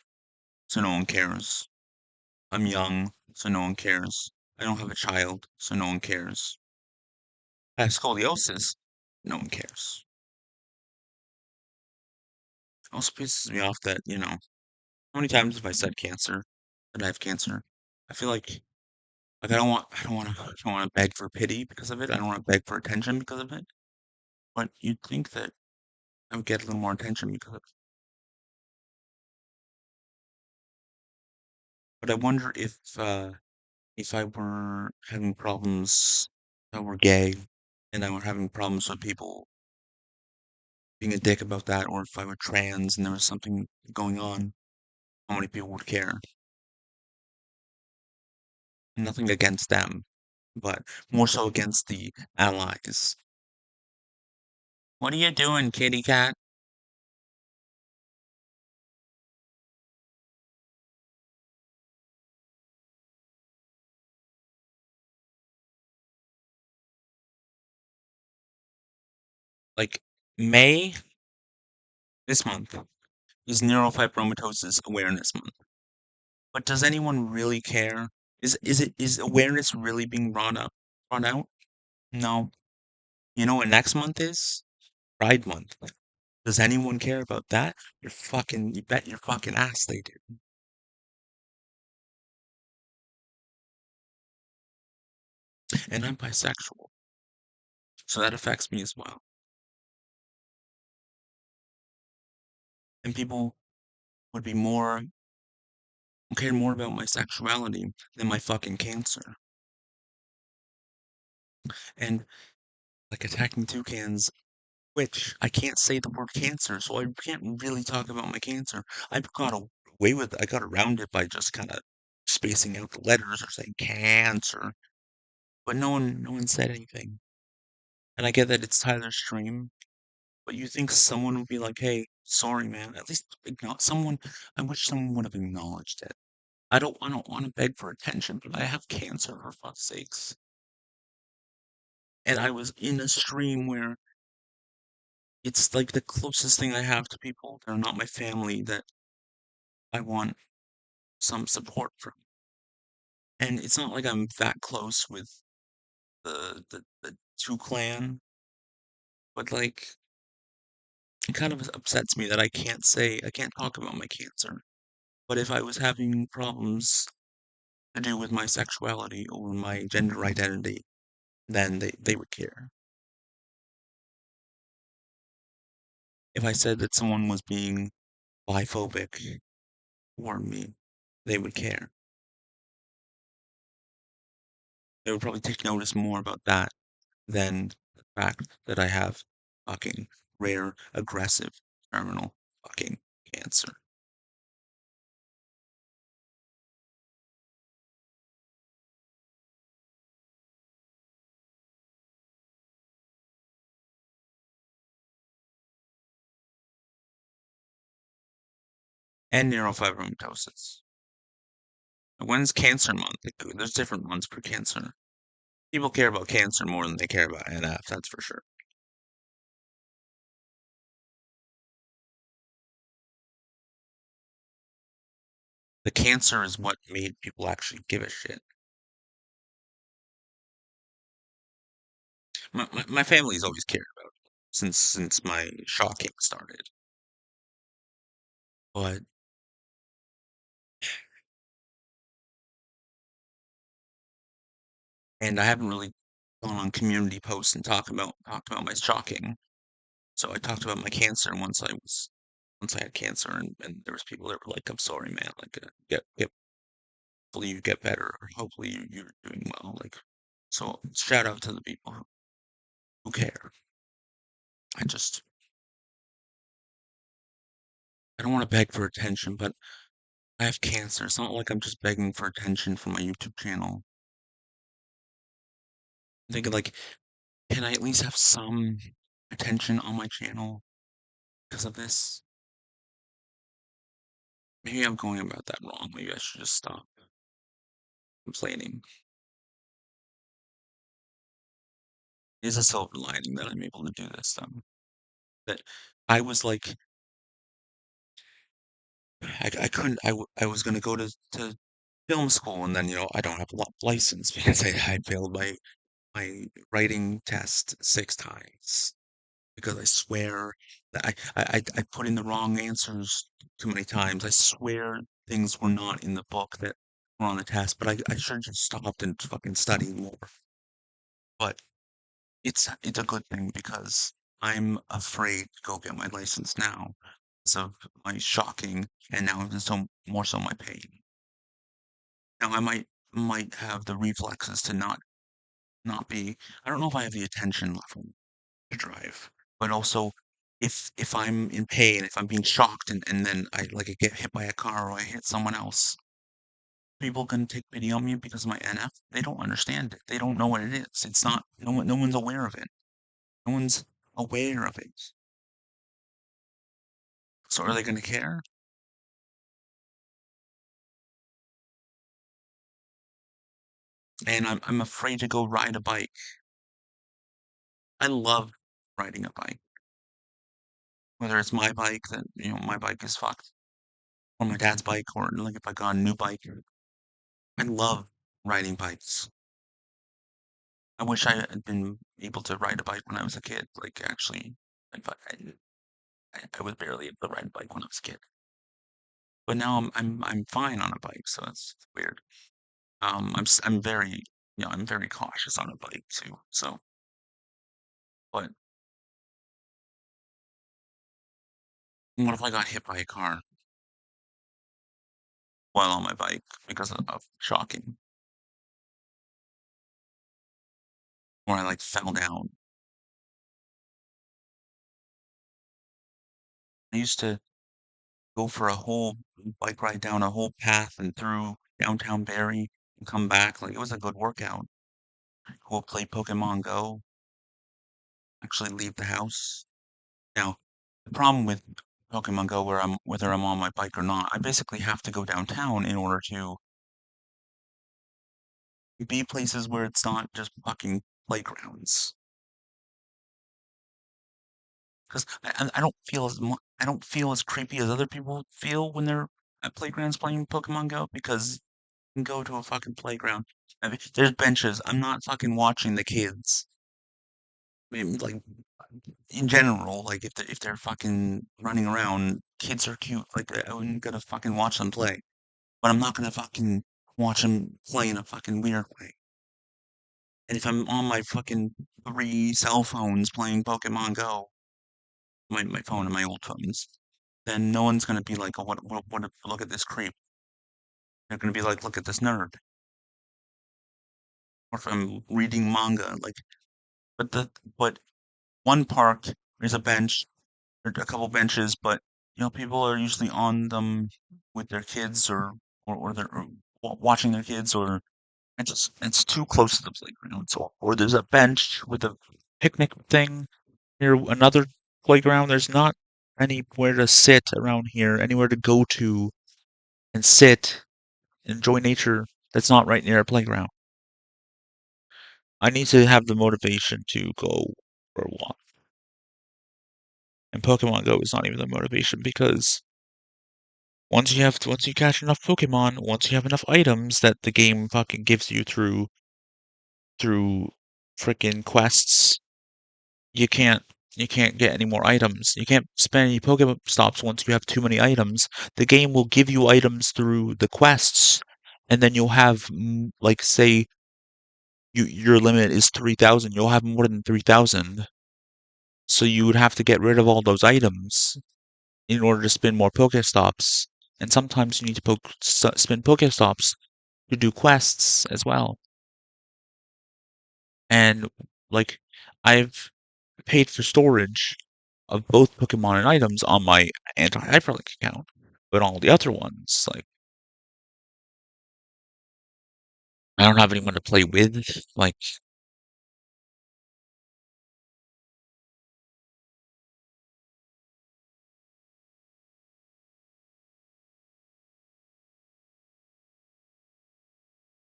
[SPEAKER 1] so no one cares. I'm young, so no one cares. I don't have a child, so no one cares. I have scoliosis, no one cares. It also pisses me off that, how many times have I said cancer, that I have cancer? I feel like I don't want to beg for pity because of it. I don't want to beg for attention because of it. But you'd think that I would get a little more attention because of it. But I wonder if I were having problems, if I were gay, and I were having problems with people being a dick about that, or if I were trans and there was something going on, how many people would care? Nothing against them, but more so against the allies. What are you doing, kitty cat? Like, May this month is Neurofibromatosis Awareness Month. But does anyone really care? Is awareness really being brought out? No. You know what next month is? Pride Month. Does anyone care about that? You bet your fucking ass they do. And I'm bisexual, so that affects me as well. And people would be care more about my sexuality than my fucking cancer. And like attacking toucans, which I can't say the word cancer, so I can't really talk about my cancer. I got around it by just kind of spacing out the letters or saying cancer, but no one said anything. And I get that it's Tyler's stream, but you think someone would be like, "Hey, sorry, man." At least someone. I wish someone would have acknowledged it. I don't want to beg for attention, but I have cancer for fuck's sakes. And I was in a stream where it's like the closest thing I have to people that are not my family that I want some support from. And it's not like I'm that close with the two clan, but like it kind of upsets me that I can't talk about my cancer. But if I was having problems to do with my sexuality or my gender identity, then they would care. If I said that someone was being biphobic toward me, they would care. They would probably take notice more about that than the fact that I have fucking rare, aggressive, terminal fucking cancer. And neurofibromatosis. When's Cancer Month? Like, there's different months for cancer. People care about cancer more than they care about NF, that's for sure. The cancer is what made people actually give a shit. My family's always cared about it since my shocking started. but and I haven't really gone on community posts and talked about my shocking. So I talked about my cancer once I had cancer, and there was people that were like, "I'm sorry, man. Like, hopefully you get better, or hopefully you're doing well." Like, so shout out to the people who care. I just I don't want to beg for attention, but I have cancer. It's not like I'm just begging for attention for my YouTube channel. I'm thinking like, can I at least have some attention on my channel because of this? Maybe I'm going about that wrong. Maybe I should just stop complaining. There's a silver lining that I'm able to do this, though. That I was like, I couldn't, I was gonna go to film school, and then, I don't have a license because I failed my writing test 6 times. Because I swear that I put in the wrong answers too many times. I swear things were not in the book that were on the test, but I should have just stopped and fucking studied more. But it's a good thing because I'm afraid to go get my license now because of my shocking and now so more so my pain. Now I might have the reflexes to not be. I don't know if I have the attention level to drive, but also if I'm in pain, if I'm being shocked and then I get hit by a car or I hit someone else, people can take pity on me because of my NF. They don't understand it. They don't know what it is. It's not no one's aware of it. No one's aware of it. So are they gonna care? And I'm afraid to go ride a bike. I love riding a bike. Whether it's my bike that my bike is fucked, or my dad's bike, or like if I got a new bike. I love riding bikes. I wish I had been able to ride a bike when I was a kid. Like actually, if I was barely able to ride a bike when I was a kid. But now I'm fine on a bike, so it's weird. I'm very I'm very cautious on a bike too. So, but what if I got hit by a car while on my bike because of shocking, or I like fell down? I used to go for a whole bike ride down a whole path and through downtown Barrie and come back. Like it was a good workout. Go play Pokemon Go, actually leave the house. Now, the problem with Pokemon Go whether I'm on my bike or not, I basically have to go downtown in order to be places where it's not just fucking playgrounds. Because I don't feel I don't feel as creepy as other people feel when they're at playgrounds playing Pokemon Go because you can go to a fucking playground. I mean, there's benches. I'm not fucking watching the kids. I mean, like in general, like if they're fucking running around, kids are cute. Like I'm gonna fucking watch them play, but I'm not gonna fucking watch them play in a fucking weird way. And if I'm on my fucking 3 cell phones playing Pokemon Go, my phone and my old phones, then no one's gonna be like, oh, look at this creep. They're gonna be like, look at this nerd. Or if I'm reading manga, like, but but one park there's a bench or a couple benches, but people are usually on them with their kids or they're watching their kids or it's too close to the playground. So or there's a bench with a picnic thing near another playground. There's not anywhere to sit around here, anywhere to go to and sit, enjoy nature that's not right near a playground. I need to have the motivation to go for a walk. And Pokemon Go is not even the motivation because once you catch enough Pokemon, once you have enough items that the game fucking gives you through frickin' quests, you can't You can't get any more items. You can't spend any Pokestops once you have too many items. The game will give you items through the quests, and then you'll have, like, say, your limit is 3,000. You'll have more than 3,000. So you would have to get rid of all those items in order to spin more Pokestops. And sometimes you need to spin Pokestops to do quests as well. And, like, I've paid for storage of both Pokemon and items on my Anti-HyperLink account. But all the other ones, like, I don't have anyone to play with. Like,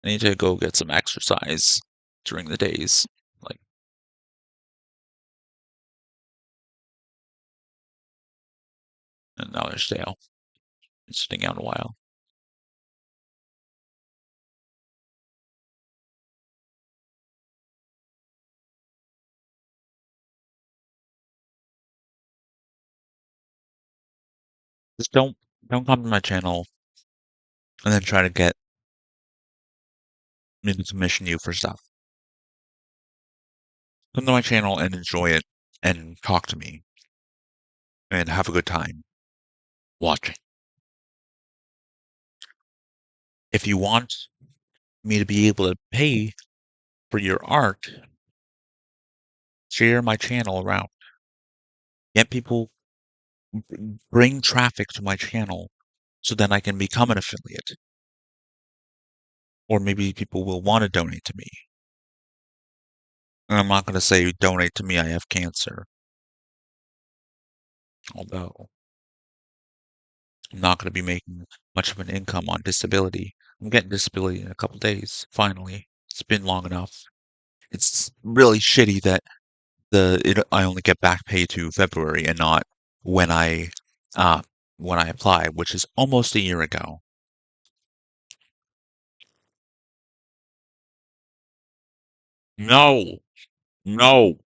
[SPEAKER 1] I need to go get some exercise during the days. Like, and now they're stale. Been sitting out a while. Just don't come to my channel and then try to get me to commission you for stuff. Come to my channel and enjoy it and talk to me and have a good time watching. If you want me to be able to pay for your art, share my channel around. Get people, bring traffic to my channel so then I can become an affiliate. Or maybe people will want to donate to me. And I'm not going to say donate to me, I have cancer. Although I'm not going to be making much of an income on disability. I'm getting disability in a couple days, finally. It's been long enough. It's really shitty that I only get back pay to February and not when uh when I apply, which is almost a year ago. No, no.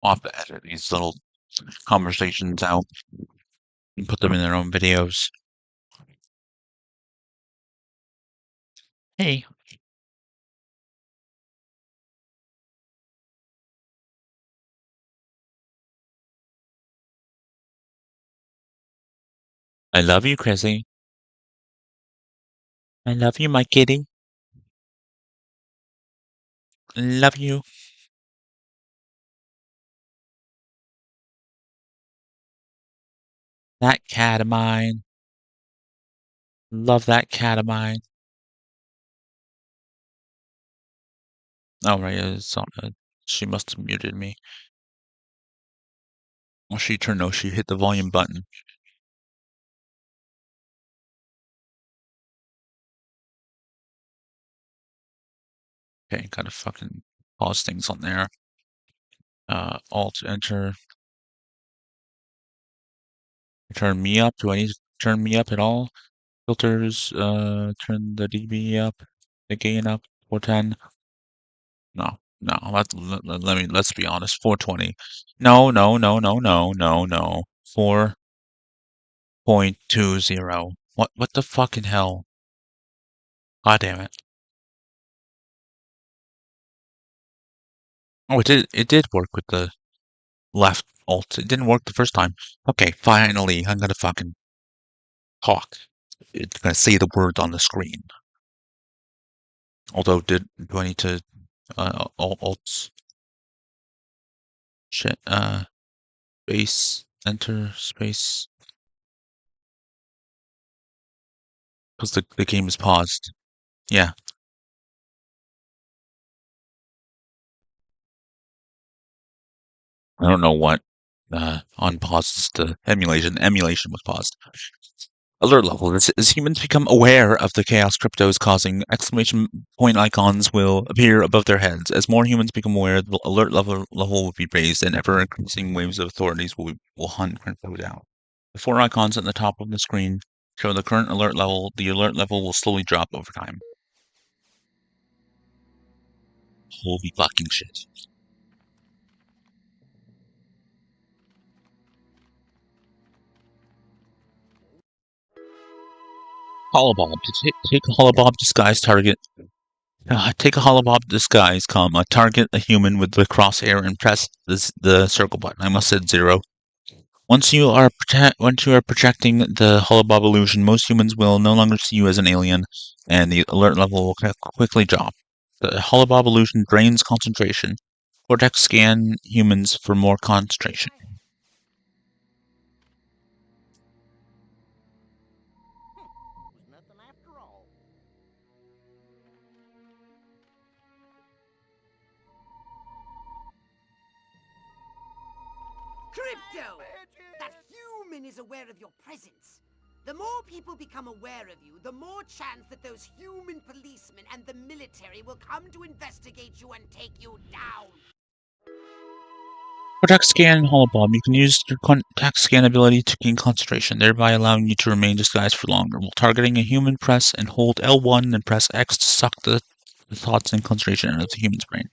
[SPEAKER 1] I'll have to edit these little conversations out and put them in their own videos. Hey, I love you, Chrissy. I love you, my kitty. Love you. That cat of mine. Love that cat of mine. Oh, right, it's on. She must have muted me. Well, no, she hit the volume button. Okay, gotta fucking pause things on there. Alt enter. Turn me up. Do I need to turn me up at all? Filters, turn the dB up, the gain up, 410. No, no, let's be honest, 420. No, no, no, no, no, no, no. 4.20. What the fucking hell? God damn it. Oh, it did work with the left alt. It didn't work the first time. Okay, finally, I'm gonna fucking talk. It's gonna say the word on the screen. Although, do I need to, alt, shit, space, enter, space, because the game is paused. Yeah. I don't know what, unpauses the emulation. The emulation was paused. Alert level. As humans become aware of the chaos crypto is causing, exclamation point icons will appear above their heads. As more humans become aware, the alert level will be raised, and ever-increasing waves of authorities will hunt crypto down. The four icons at the top of the screen show the current alert level. The alert level will slowly drop over time. Holy fucking shit. Holobob. Take a holobob disguise target. Take a holobob disguise, target a human with the crosshair and press the circle button. I must hit 0. Once you are projecting the holobob illusion, most humans will no longer see you as an alien, and the alert level will quickly drop. The holobob illusion drains concentration. Cortex scan humans for more concentration.
[SPEAKER 2] Was nothing after all. Crypto! That human is aware of your presence. The more people become aware of you, the more chance that those human policemen and the military will come to investigate you and take you down.
[SPEAKER 1] Cortex scan holobob. You can use your cortex scan ability to gain concentration, thereby allowing you to remain disguised for longer. While targeting a human, press and hold L1 and press X to suck the thoughts and concentration out of the human's brain.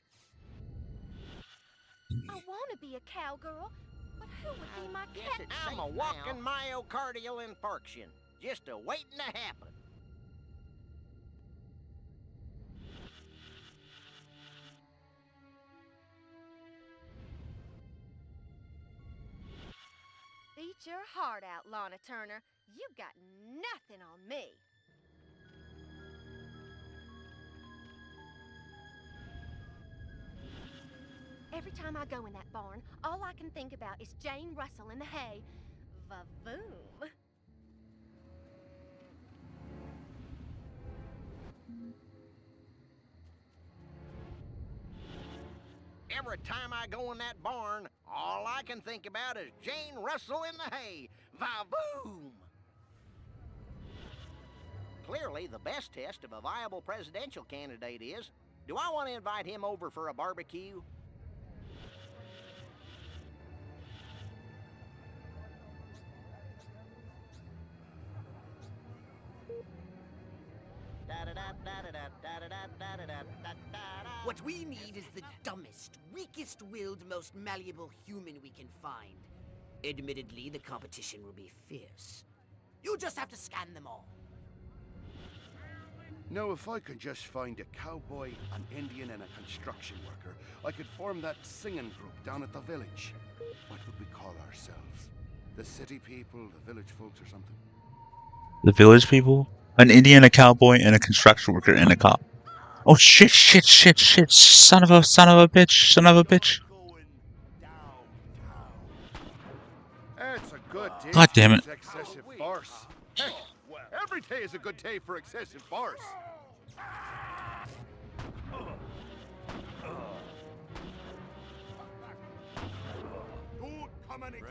[SPEAKER 3] I want to be a cowgirl, but who would be my cat?
[SPEAKER 2] I'm a walking myocardial infarction, just a waiting to happen.
[SPEAKER 3] Eat your heart out, Lana Turner. You got nothing on me. Every time I go in that barn, all I can think about is Jane Russell in the hay. Va-voom.
[SPEAKER 2] Every time I go in that barn, all I can think about is Jane Russell in the hay. Va-voom! Clearly, the best test of a viable presidential candidate is, do I want to invite him over for a barbecue? What we need is the dumbest, weakest-willed, most malleable human we can find. Admittedly, the competition will be fierce. You'll just have to scan them all.
[SPEAKER 4] Now, if I could just find a cowboy, an Indian, and a construction worker, I could form that singing group down at the village. What would we call ourselves? The city people, the village folks, or something?
[SPEAKER 1] The village people? An Indian, a cowboy, and a construction worker, and a cop. Oh shit, son of a bitch.
[SPEAKER 4] It's a good day
[SPEAKER 1] God damn it.
[SPEAKER 4] for excessive farce. Heck, every day is a good day for excessive farce. Don't come any closer.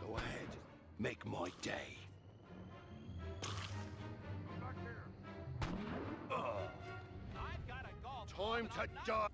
[SPEAKER 4] Go ahead, make my day. Time to die.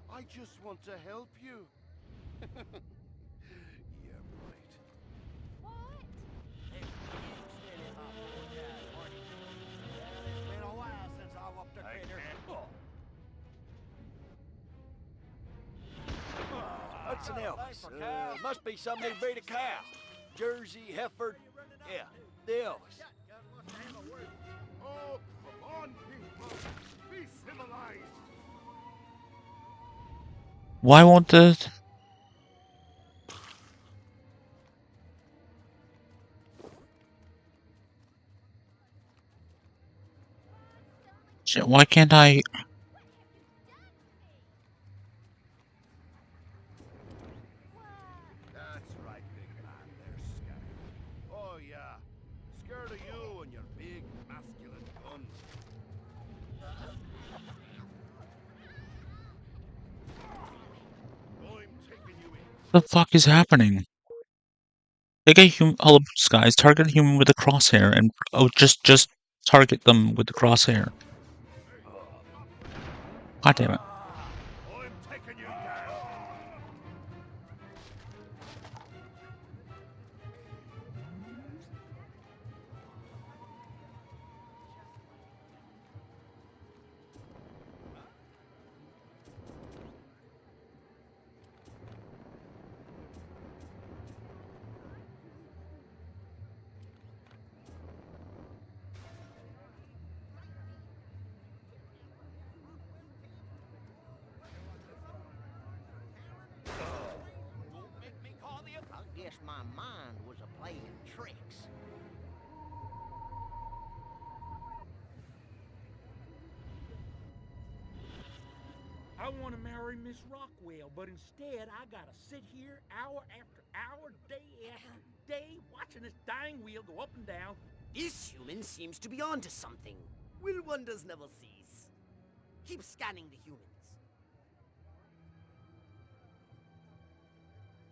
[SPEAKER 4] I just want to help you. Yeah, right.
[SPEAKER 3] What?
[SPEAKER 2] It's been a while since I whooped a critter.
[SPEAKER 5] Hudson Elvis. Must be some new breed of cow. Jersey, Heifer. Yeah. deals.
[SPEAKER 4] Oh, come on, people. Be civilized.
[SPEAKER 1] Why won't the... Shit, why can't I...
[SPEAKER 4] That's right, big man. They're scared. Oh, yeah. Scared of you and your big, masculine guns. I'm taking you in.
[SPEAKER 1] The fuck is happening? Take a human... All of these guys, target a human with a crosshair and... Oh, just target them with the crosshair. God damn it.
[SPEAKER 4] I'm taking you down.
[SPEAKER 5] I guess my mind was a playing tricks.
[SPEAKER 6] I want to marry Miss Rockwell, but instead I gotta sit here hour after hour, day after day, watching this dying wheel go up and down.
[SPEAKER 2] This human seems to be onto something. Will wonders never cease? Keep scanning the humans.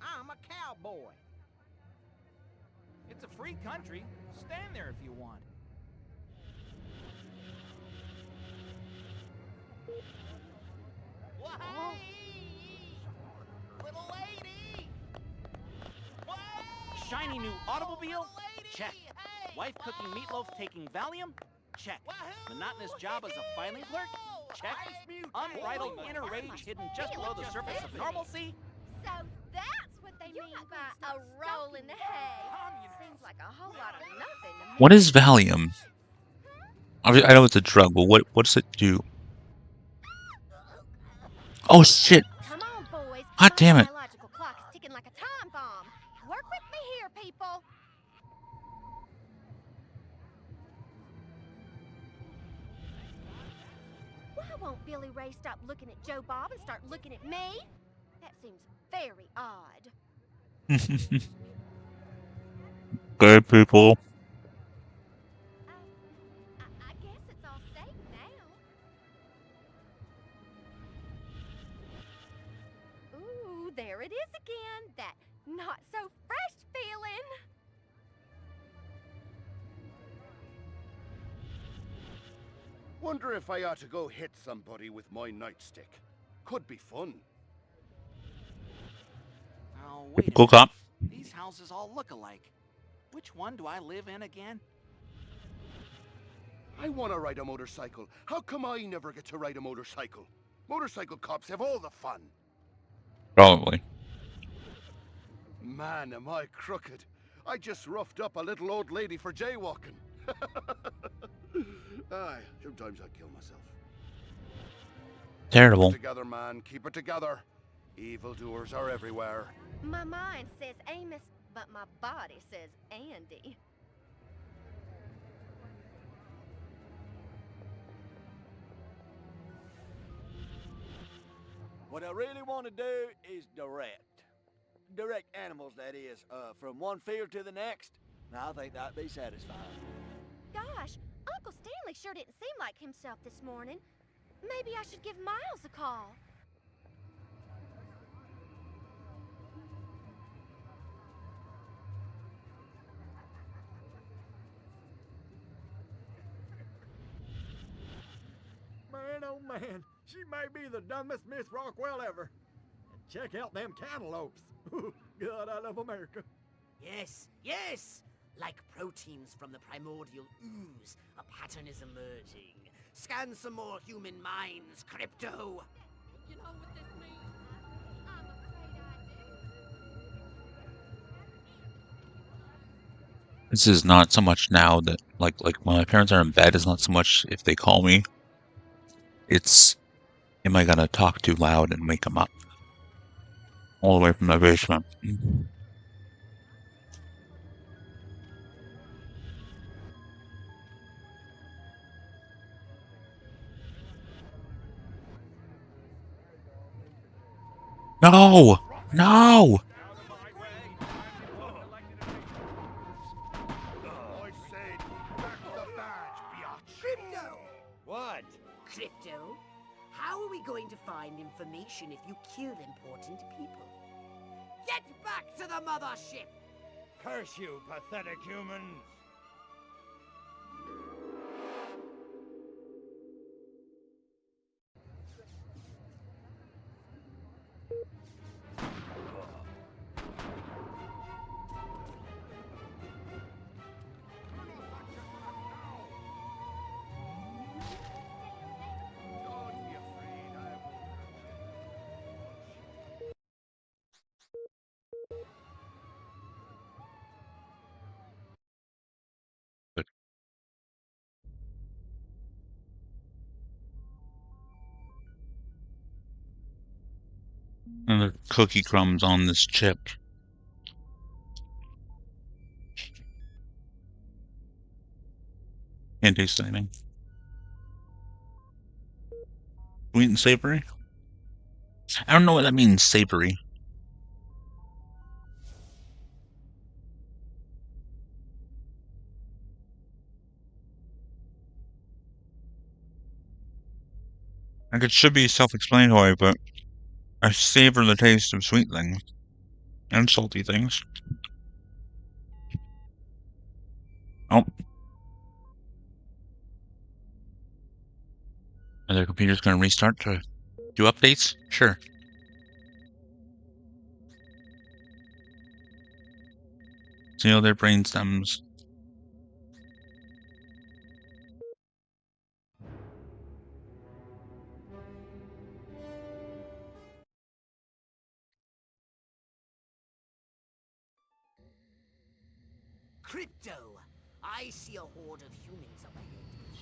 [SPEAKER 5] I'm a cowboy.
[SPEAKER 6] It's a free country. Stand there if you want.
[SPEAKER 2] Little lady!
[SPEAKER 7] Shiny new automobile? Check. Wife cooking meatloaf taking Valium? Check. Monotonous job as a filing clerk? Check. Unbridled inner rage hidden just below the surface of normalcy?
[SPEAKER 3] So that's what they mean by a roll in the hay. Seems like a whole lot of nothing to me.
[SPEAKER 1] What is Valium? I know it's a drug, but what does it do? Oh shit!
[SPEAKER 3] Come on, boys.
[SPEAKER 1] God
[SPEAKER 3] My
[SPEAKER 1] damn it.
[SPEAKER 3] biological clock is ticking like a time bomb. Work with me here, people. Why won't Billy Ray stop looking at Joe Bob and start looking at me? That seems very odd.
[SPEAKER 1] Good people.
[SPEAKER 3] I guess it's all safe now. Ooh, there it is again. That not so fresh feeling.
[SPEAKER 4] Wonder if I ought to go hit somebody with my nightstick. Could be fun.
[SPEAKER 7] Oh, wait a
[SPEAKER 1] Cook
[SPEAKER 7] minute.
[SPEAKER 1] up.
[SPEAKER 7] These houses all look alike. Which one do I live in again?
[SPEAKER 4] I want to ride a motorcycle. How come I never get to ride a motorcycle? Motorcycle cops have all the fun.
[SPEAKER 1] Probably.
[SPEAKER 4] Man, am I crooked. I just roughed up a little old lady for jaywalking. Aye, sometimes I kill myself.
[SPEAKER 1] Terrible.
[SPEAKER 4] Keep it together, man. Keep it together. Evildoers are everywhere.
[SPEAKER 3] My mind says Amos, but my body says Andy.
[SPEAKER 5] What I really want to do is direct. Direct animals, that is, from one field to the next. Now, I think that'd be satisfying.
[SPEAKER 3] Gosh, Uncle Stanley sure didn't seem like himself this morning. Maybe I should give Miles a call.
[SPEAKER 6] Man, oh man, she may be the dumbest Miss Rockwell ever. And check out them cantaloupes. God, I love America.
[SPEAKER 2] Yes, yes! Like proteins from the primordial ooze, a pattern is emerging. Scan some more human minds, Crypto!
[SPEAKER 3] You know what this means? I'm afraid I
[SPEAKER 1] This is not so much now that like when my parents are in bed, it's not so much if they call me. It's am I gonna talk too loud and wake them up all the way from the basement? No! No!
[SPEAKER 4] I said, back the badge, biatch.
[SPEAKER 2] Crypto!
[SPEAKER 5] What?
[SPEAKER 2] Crypto? How are we going to find information if you kill important people? Get back to the mothership!
[SPEAKER 5] Curse you, pathetic humans!
[SPEAKER 4] Don't be afraid, I will.
[SPEAKER 1] But and the cookie crumbs on this chip. Can't taste anything. Sweet and savory? I don't know what that means, savory. Like it should be self-explanatory, but I savor the taste of sweet things and salty things. Oh. Are their computers gonna restart to do updates? Sure. Seal their brainstems.
[SPEAKER 2] Crypto! I see a horde of humans up ahead,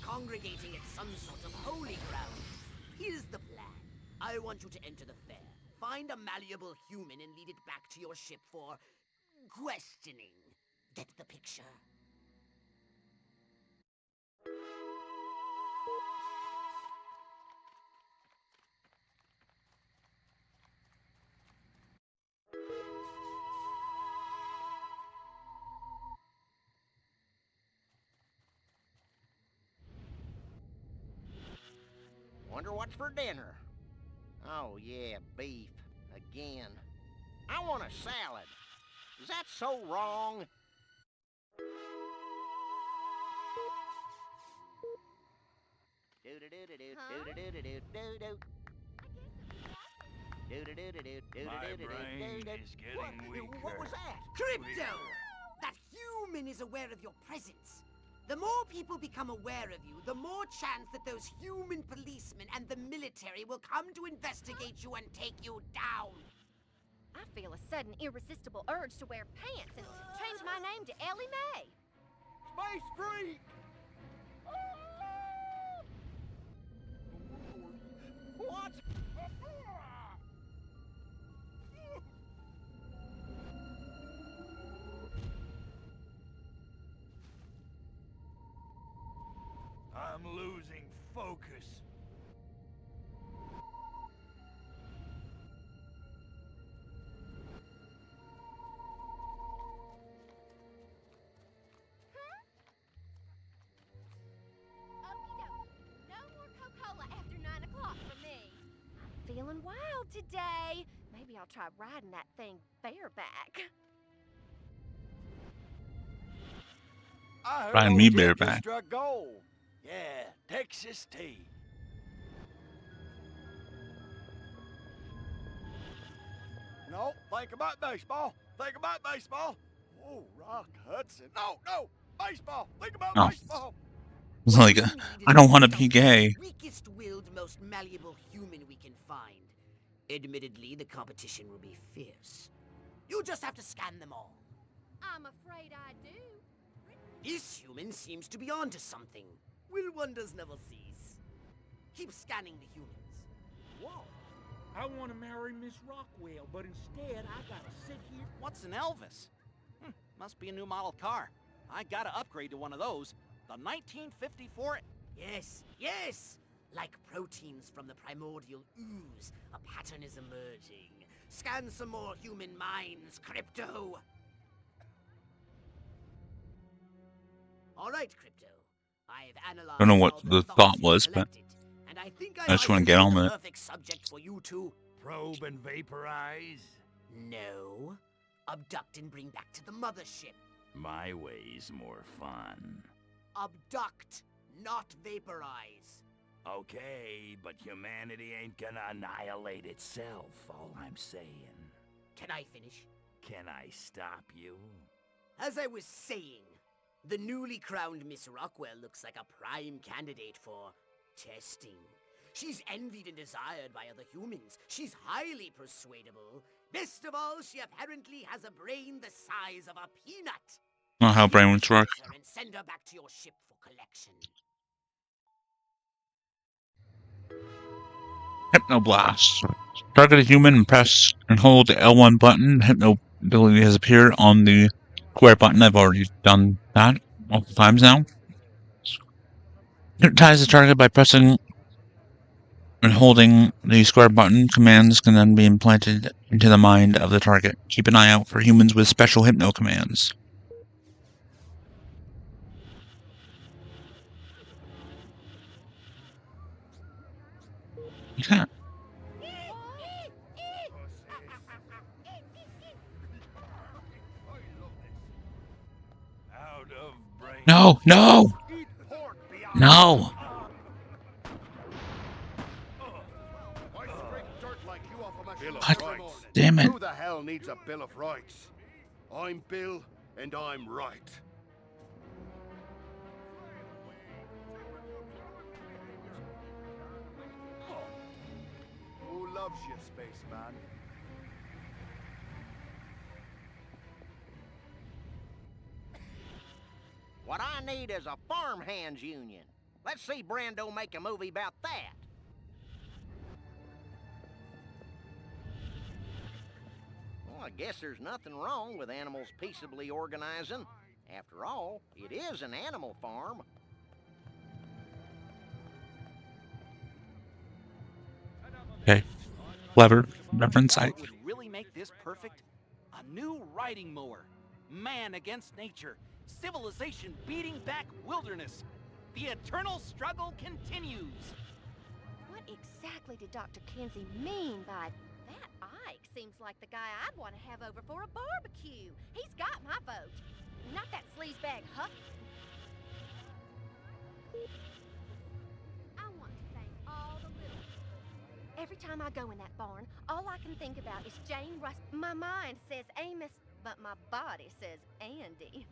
[SPEAKER 2] congregating at some sort of holy ground. Here's the plan. I want you to enter the fair, find a malleable human and lead it back to your ship for questioning. Get the picture?
[SPEAKER 8] Wonder what's for dinner. Oh, yeah, beef. Again. I want a salad. Is that so wrong?
[SPEAKER 5] My brain is getting weaker.
[SPEAKER 2] What was that? Crypto! That human is aware of your presence. The more people become aware of you, the more chance that those human policemen and the military will come to investigate you and take you down.
[SPEAKER 3] I feel a sudden irresistible urge to wear pants and change my name to Ellie Mae.
[SPEAKER 5] Space freak!
[SPEAKER 8] What?
[SPEAKER 5] I'm losing focus.
[SPEAKER 3] Okey-doke. No more Coca-Cola after 9 o'clock for me. I'm feeling wild today. Maybe I'll try riding that thing bareback.
[SPEAKER 5] I heard
[SPEAKER 1] Find
[SPEAKER 5] old
[SPEAKER 1] me
[SPEAKER 5] Jeb
[SPEAKER 1] bareback.
[SPEAKER 5] just struck gold. Yeah, Texas tea. No, think about baseball. Think about baseball. Oh, Rock Hudson. No, no, baseball. Think about
[SPEAKER 1] Oh.
[SPEAKER 5] baseball.
[SPEAKER 1] Like, I don't want to be gay.
[SPEAKER 2] Weakest-willed, most malleable human we can find. Admittedly, the competition will be fierce. You just have to scan them all.
[SPEAKER 3] I'm afraid I do.
[SPEAKER 2] This human seems to be onto something. Will wonders never cease? Keep scanning the humans.
[SPEAKER 6] Whoa. I want to marry Miss Rockwell, but instead I gotta sit here.
[SPEAKER 7] What's an Elvis? Must be a new model car. I gotta upgrade to one of those. The 1954...
[SPEAKER 2] Yes, yes! Like proteins from the primordial ooze, a pattern is emerging. Scan some more human minds, Crypto! Alright, Crypto. I've analyzed
[SPEAKER 1] Don't know what
[SPEAKER 2] all
[SPEAKER 1] the
[SPEAKER 2] thoughts
[SPEAKER 1] thought
[SPEAKER 2] you've
[SPEAKER 1] was, but
[SPEAKER 2] collected, and I think
[SPEAKER 1] I just want to get
[SPEAKER 2] isolated
[SPEAKER 1] on
[SPEAKER 2] the
[SPEAKER 1] with it.
[SPEAKER 2] perfect subject for you to...
[SPEAKER 9] Probe and vaporize?
[SPEAKER 2] No. Abduct and bring back to the mothership.
[SPEAKER 9] My way's more fun.
[SPEAKER 2] Abduct, not vaporize.
[SPEAKER 9] Okay, but humanity ain't gonna annihilate itself, all I'm saying.
[SPEAKER 2] Can I finish?
[SPEAKER 9] Can I stop you?
[SPEAKER 2] As I was saying, the newly crowned Miss Rockwell looks like a prime candidate for testing. She's envied and desired by other humans. She's highly persuadable. Best of all, she apparently has a brain the size of a peanut.
[SPEAKER 1] Not how brains work.
[SPEAKER 2] Hypnotize her and send her back to your ship for collection.
[SPEAKER 1] Hypnoblast. Target a human and press and hold the L1 button. The hypno ability has appeared on the square button. I've already done that multiple times now. Hypnotize the target by pressing and holding the square button. Commands can then be implanted into the mind of the target. Keep an eye out for humans with special hypno commands. Okay.
[SPEAKER 9] Out of brain.
[SPEAKER 1] No, no,
[SPEAKER 9] Eat pork beyond.
[SPEAKER 1] no.
[SPEAKER 4] I scrape dirt like you off of my
[SPEAKER 9] Bill of
[SPEAKER 4] shelf
[SPEAKER 1] What?
[SPEAKER 4] every morning.
[SPEAKER 1] Damn it.
[SPEAKER 4] Who the hell needs a Bill of Rights? I'm Bill, and I'm right. Who loves you, spaceman?
[SPEAKER 8] What I need is a farmhands union. Let's see Brando make a movie about that. Well, I guess there's nothing wrong with animals peaceably organizing. After all, it is an animal farm.
[SPEAKER 1] Okay. Clever reference.
[SPEAKER 7] What would really make this perfect? A new riding mower. Man against nature. Civilization beating back wilderness. The eternal struggle continues.
[SPEAKER 3] What exactly did Dr. Kinsey mean by that? Ike seems like the guy I'd want to have over for a barbecue. He's got my vote. Not that sleazebag Huff. I want to thank all the little people. Every time I go in that barn, all I can think about is Jane Russ. My mind says Amos, but my body says Andy.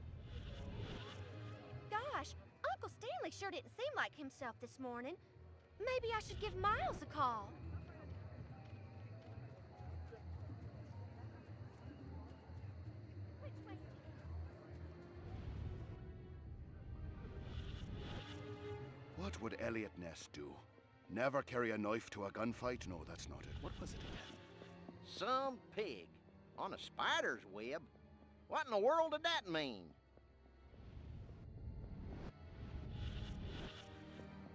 [SPEAKER 3] Gosh, Uncle Stanley sure didn't seem like himself this morning. Maybe I should give Miles a call. Which way's the
[SPEAKER 4] What would Elliot Ness do? Never carry a knife to a gunfight? No, that's not it.
[SPEAKER 8] What was it again? Some pig on a spider's web? What in the world did that mean?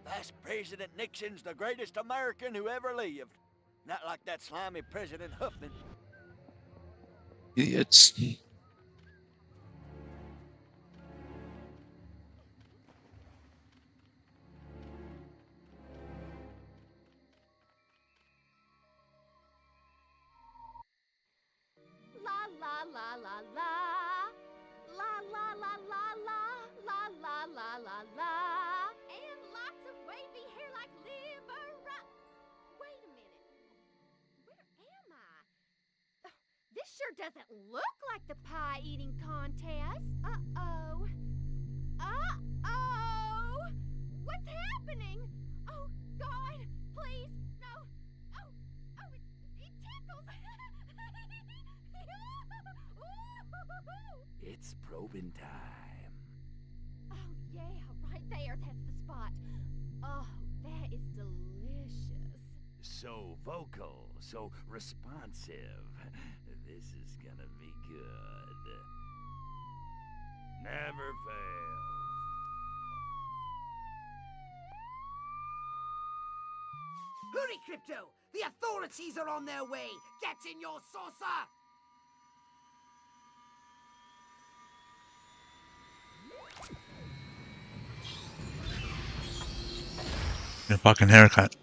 [SPEAKER 5] Vice President Nixon's the greatest American who ever lived. Not like that slimy President Huffman.
[SPEAKER 1] Idiots.
[SPEAKER 3] La la la la la. La la la la la. La la la la la. And lots of wavy hair like liver. Wait a minute. Where am I? Oh, this sure doesn't look like the pie eating contest. Uh-oh. Uh-oh. What's happening? Oh, God, please, no. Oh, it tickles.
[SPEAKER 9] It's probing time.
[SPEAKER 3] Yeah, right there. That's the spot. Oh, that is delicious.
[SPEAKER 9] So vocal, so responsive. This is gonna be good. Never fails.
[SPEAKER 2] Hurry, Crypto! The authorities are on their way! Get in your saucer!
[SPEAKER 1] Your fucking haircut.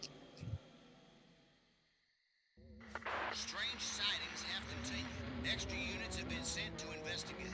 [SPEAKER 8] Strange sightings have continued. Extra units have been sent to investigate.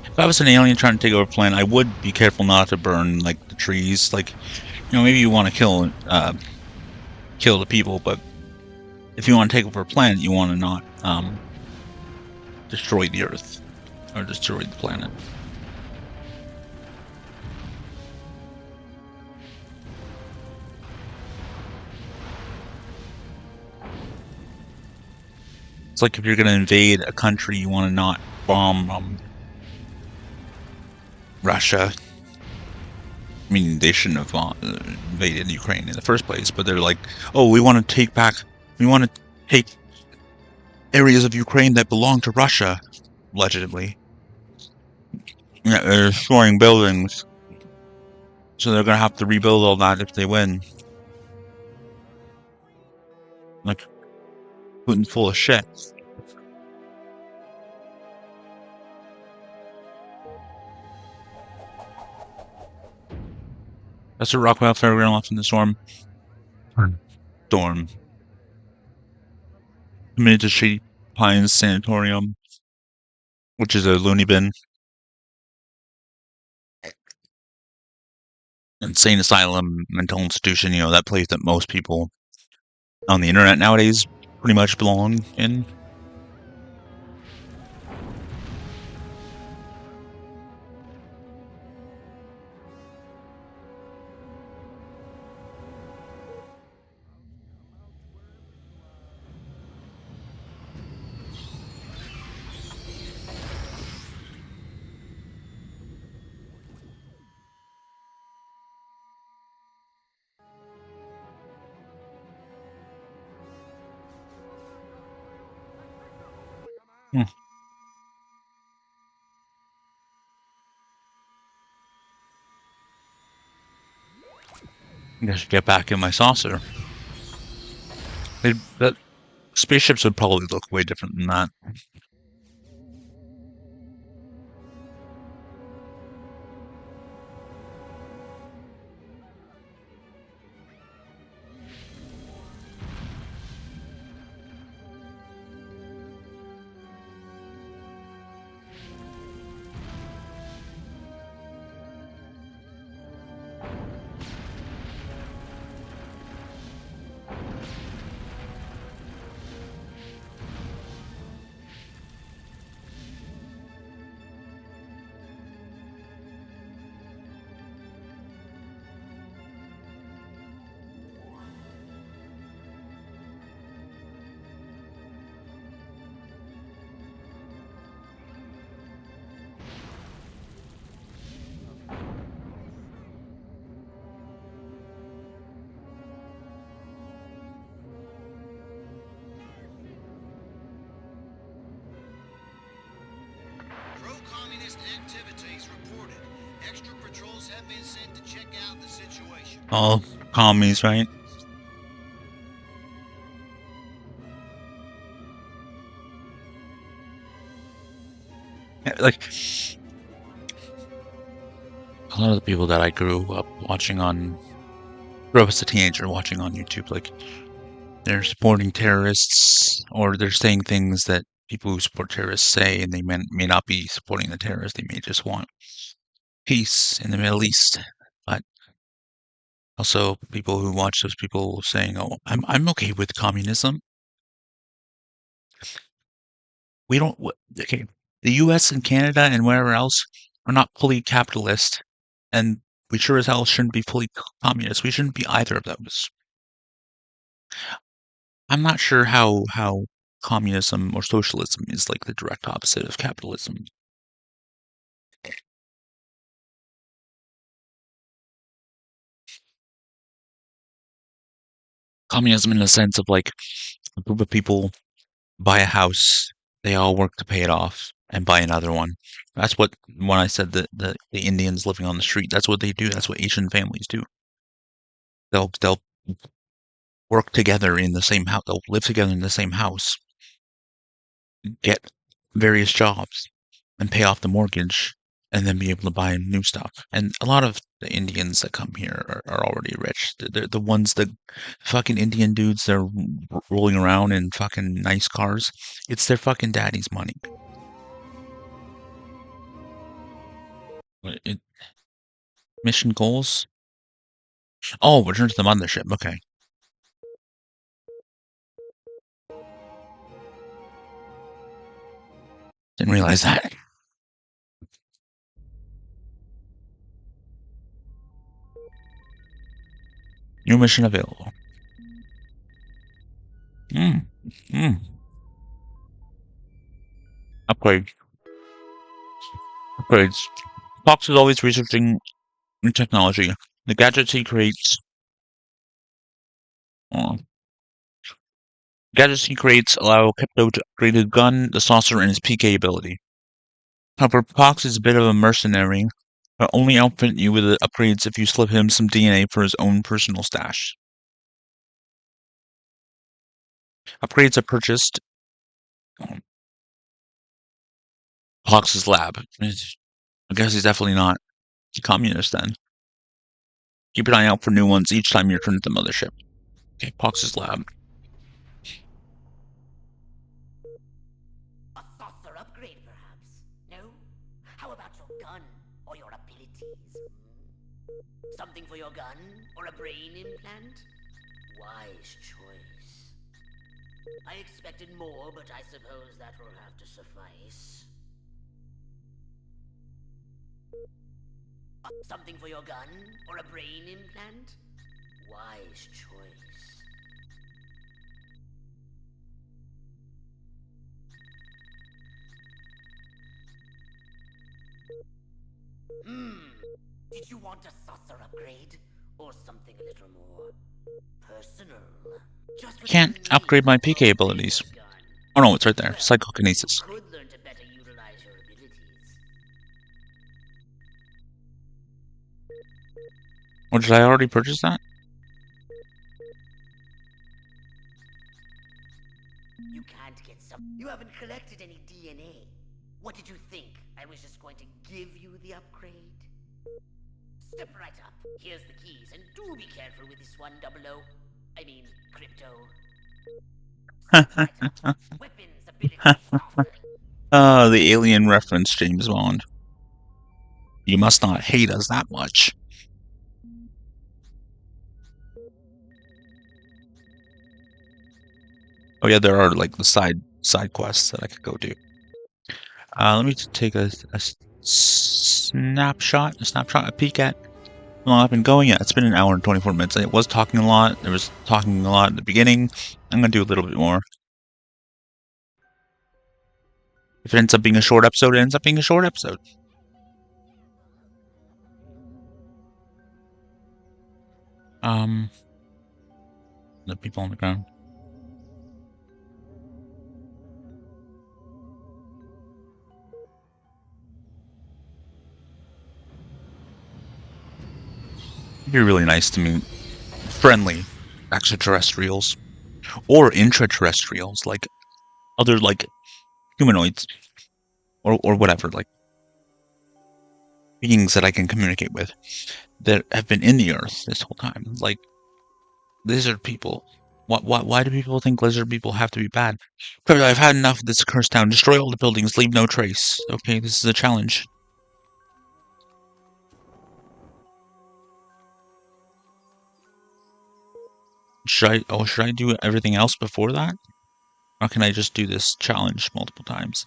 [SPEAKER 1] If I was an alien trying to take over a planet, I would be careful not to burn like the trees. Like, maybe you want to kill the people, but if you want to take over a planet, you want to not destroy the Earth or destroy the planet. It's like if you're going to invade a country, you want to not bomb Russia. I mean, they shouldn't have invaded Ukraine in the first place, but they're like, oh, we want to take areas of Ukraine that belong to Russia, allegedly. Yeah, they're destroying buildings, so they're gonna have to rebuild all that if they win. Like, Putin's full of shit. That's a Rockwell Fairground left in the storm. Storm. Committed to Shady Pines Sanatorium, which is a loony bin. Insane asylum, mental institution, that place that most people on the internet nowadays pretty much belong in. Hmm. I guess get back in my saucer. That spaceships would probably look way different than that.
[SPEAKER 8] Pro-communist activities reported.
[SPEAKER 10] Extra patrols have been sent to check out the situation.
[SPEAKER 1] All commies, right? Like a lot of the people that I grew up as a teenager watching on YouTube, like they're supporting terrorists or they're saying things that people who support terrorists say, and they may not be supporting the terrorists. They may just want peace in the Middle East. But also people who watch those people saying, "Oh, I'm okay with communism." We don't. Okay, the U.S. and Canada and wherever else are not fully capitalist, and we sure as hell shouldn't be fully communist. We shouldn't be either of those. I'm not sure how communism or socialism is like the direct opposite of capitalism. Communism in the sense of like a group of people buy a house, they all work to pay it off and buy another one. That's what when I said that the Indians living on the street, that's what they do. That's what Asian families do. They'll work together in the same house. They'll live together in the same house, get various jobs, and pay off the mortgage, and then be able to buy new stuff. And a lot of the Indians that come here are already rich. They're the ones that fucking Indian dudes. They're rolling around in fucking nice cars. It's their fucking daddy's money. Mission goals? Oh, return to the mothership. Okay. Didn't realize that. New mission available. Upgrade. Upgrades. Fox is always researching new technology. The gadgets he creates. Oh, gadgets he creates allow Crypto to upgrade his gun, the saucer, and his PK ability. However, Fox is a bit of a mercenary, but only outfit you with the upgrades if you slip him some DNA for his own personal stash. Upgrades are purchased. Fox's lab. I guess he's definitely not a communist then. Keep an eye out for new ones each time you return to the mothership. Okay, Fox's lab.
[SPEAKER 2] A saucer upgrade, perhaps? No? How about your gun or your abilities? Something for your gun or a brain implant? Wise choice. I expected more, but I suppose that will have to suffice. Something for your gun or a brain implant? Wise choice. Did you want a saucer upgrade? Or something a little more personal?
[SPEAKER 1] Can't upgrade my PK abilities. Oh no, it's right there. Psychokinesis.
[SPEAKER 2] You could learn to better utilize your abilities.
[SPEAKER 1] Or did I already purchase that?
[SPEAKER 2] You can't get some. You haven't collected any DNA. What did you think? I was just going to give you the upgrade? Step right up. Here's the keys, and do be careful with this one, 00. I mean, Crypto. Step right up. Weapons, abilities, saucer.
[SPEAKER 1] The alien reference, James Bond. You must not hate us that much. Oh yeah, there are like the side quests that I could go do. Let me take a snapshot, a peek at. Well, I've been going. Yeah, it's been an hour and 24 minutes. I was talking a lot. There was talking a lot at the beginning. I'm gonna do a little bit more. If it ends up being a short episode, it ends up being a short episode. The people on the ground. be really nice to meet friendly extraterrestrials or intraterrestrials, like other like humanoids or whatever, like beings that I can communicate with that have been in the Earth this whole time, like lizard people. Why do people think lizard people have to be bad? I've had enough of this cursed town. Destroy all the buildings, leave no trace. Okay, this is a challenge. Should I do everything else before that? Or can I just do this challenge multiple times?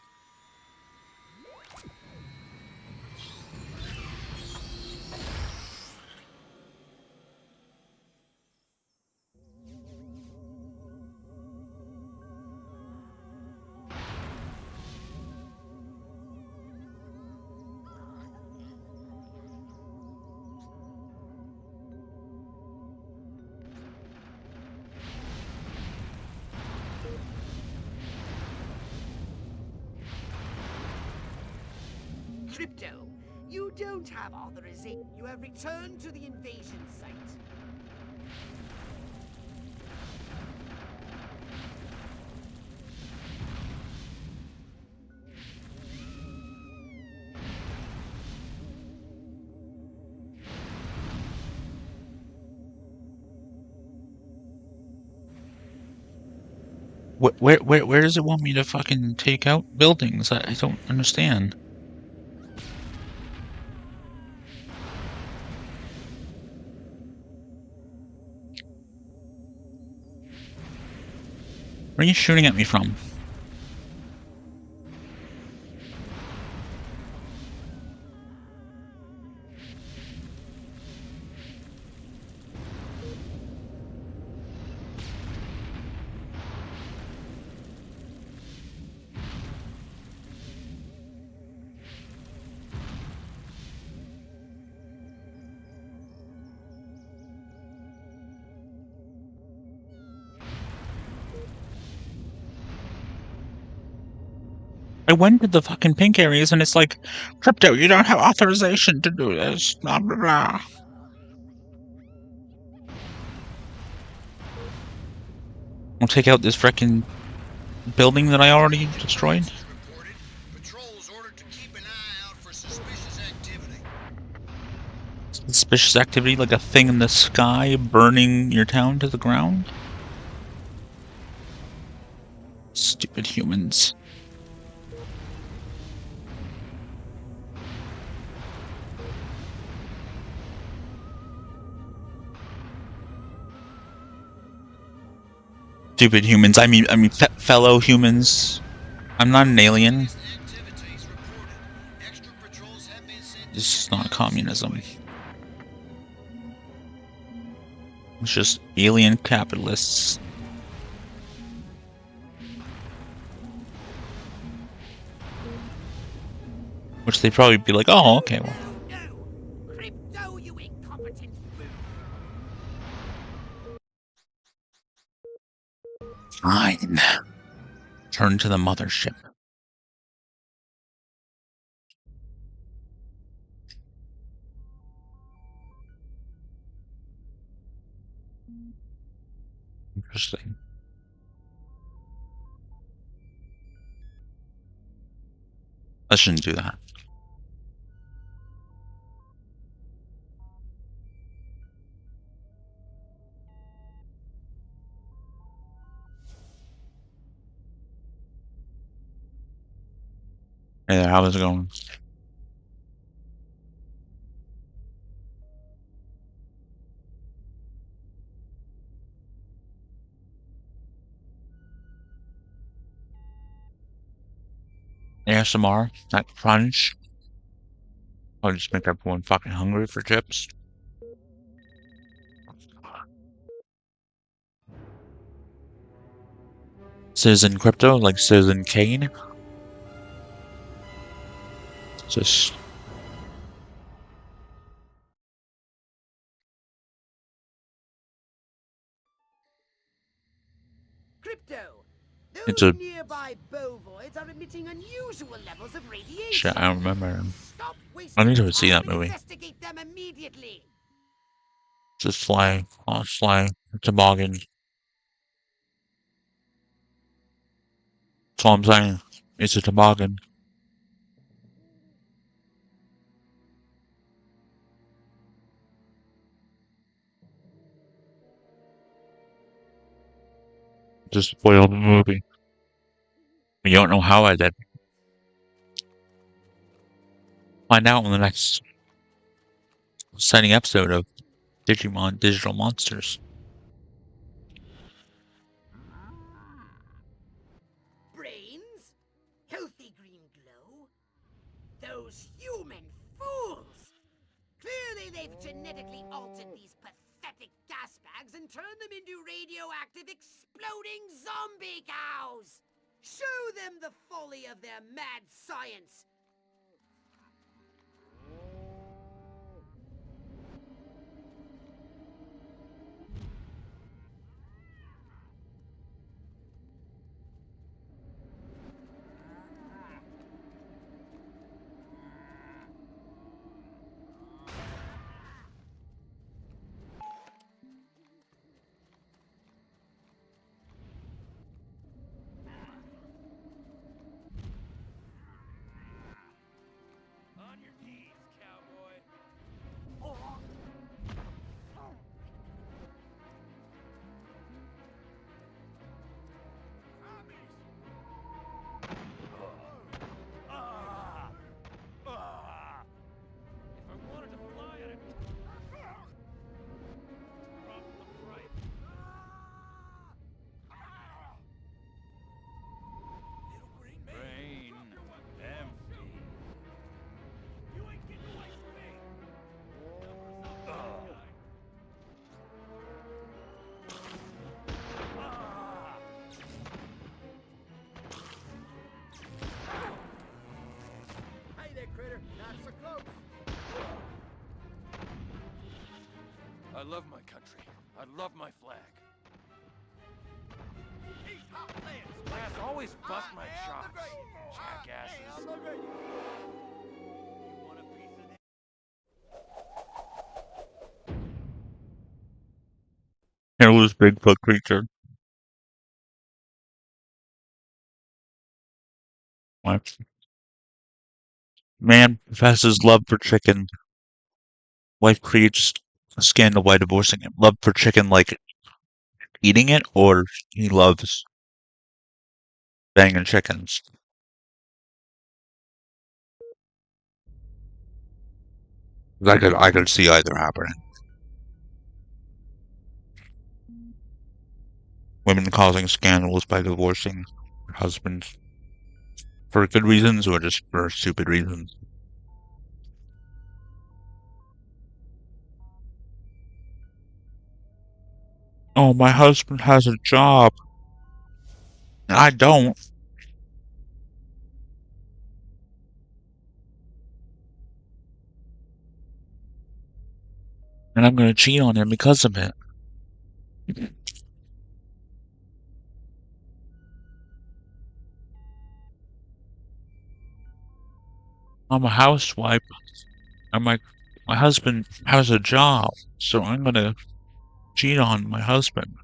[SPEAKER 2] Crypto, you don't have authorization. You have returned to the invasion site.
[SPEAKER 1] Where does it want me to fucking take out buildings? I don't understand. Where are you shooting at me from? I went to the fucking pink areas and it's like, Crypto, you don't have authorization to do this. Blah, blah, blah. I'll take out this frickin' building that I already destroyed.
[SPEAKER 10] Patrol's ordered to keep an eye out for suspicious activity.
[SPEAKER 1] Suspicious activity, like a thing in the sky burning your town to the ground? Stupid humans. Stupid humans. I mean, fellow humans. I'm not an alien. This is not communism. It's just alien capitalists. Which they'd probably be like, oh, okay, well.
[SPEAKER 2] Crypto, you incompetent fool.
[SPEAKER 1] Fine. Turn to the mothership. Interesting. I shouldn't do that. Hey there, how's it going? ASMR, that crunch. I'll just make everyone fucking hungry for chips. Citizen Crypto, like Citizen Kane. Just
[SPEAKER 2] Crypto,
[SPEAKER 1] it's
[SPEAKER 2] those
[SPEAKER 1] a
[SPEAKER 2] nearby bovoids are emitting unusual levels of radiation.
[SPEAKER 1] shit. I don't remember him.
[SPEAKER 2] Stop
[SPEAKER 1] I need
[SPEAKER 2] wasting
[SPEAKER 1] to see
[SPEAKER 2] time
[SPEAKER 1] that
[SPEAKER 2] and
[SPEAKER 1] movie.
[SPEAKER 2] investigate them immediately.
[SPEAKER 1] It's a sleigh. Oh, sleigh. Toboggan. That's all I'm saying. It's a toboggan. Just spoiled the movie. You don't know how I did. Find out in the next exciting episode of Digimon Digital Monsters.
[SPEAKER 2] Brains? Healthy green glow? Those human fools! Clearly they've genetically altered these pathetic gas bags and turned them into radioactive exploding zombie cows! Show them the folly of their mad science!
[SPEAKER 9] On your knees, cowboy. If I wanted to fly, I'd have dropped the price. Little green man.
[SPEAKER 11] Brain empty.
[SPEAKER 9] You ain't getting away from me.
[SPEAKER 5] Hey there, critter. Not so close.
[SPEAKER 11] I love my country. I love my flag.
[SPEAKER 5] Eat hot plants.
[SPEAKER 11] Plants always bust my
[SPEAKER 5] I am the
[SPEAKER 11] chops.
[SPEAKER 5] greatest.
[SPEAKER 11] Jackasses.
[SPEAKER 5] I am the greatest. You want a piece of this?
[SPEAKER 1] Hairless Bigfoot creature. What? Man professes love for chicken. Wife creates a scandal by divorcing him. Love for chicken, like eating it, or he loves banging chickens. I could see either happening. Women causing scandals by divorcing their husbands for good reasons or just for stupid reasons. Oh, my husband has a job. And I don't. And I'm gonna cheat on him because of it. I'm a housewife. And my husband has a job. So I'm gonna cheat on my husband.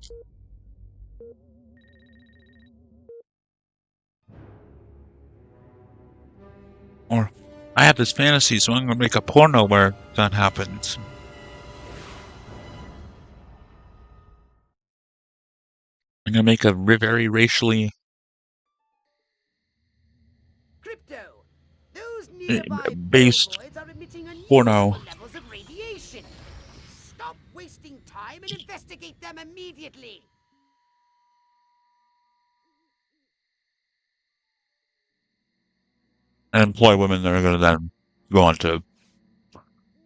[SPEAKER 1] Or I have this fantasy, so I'm gonna make a porno where that happens. I'm gonna make a very racially
[SPEAKER 2] Crypto! Those nearby
[SPEAKER 1] based
[SPEAKER 2] bolovoids are emitting
[SPEAKER 1] porno.
[SPEAKER 2] unusual levels of radiation. Stop wasting time and investigate them immediately!
[SPEAKER 1] And employ women that are gonna then go on to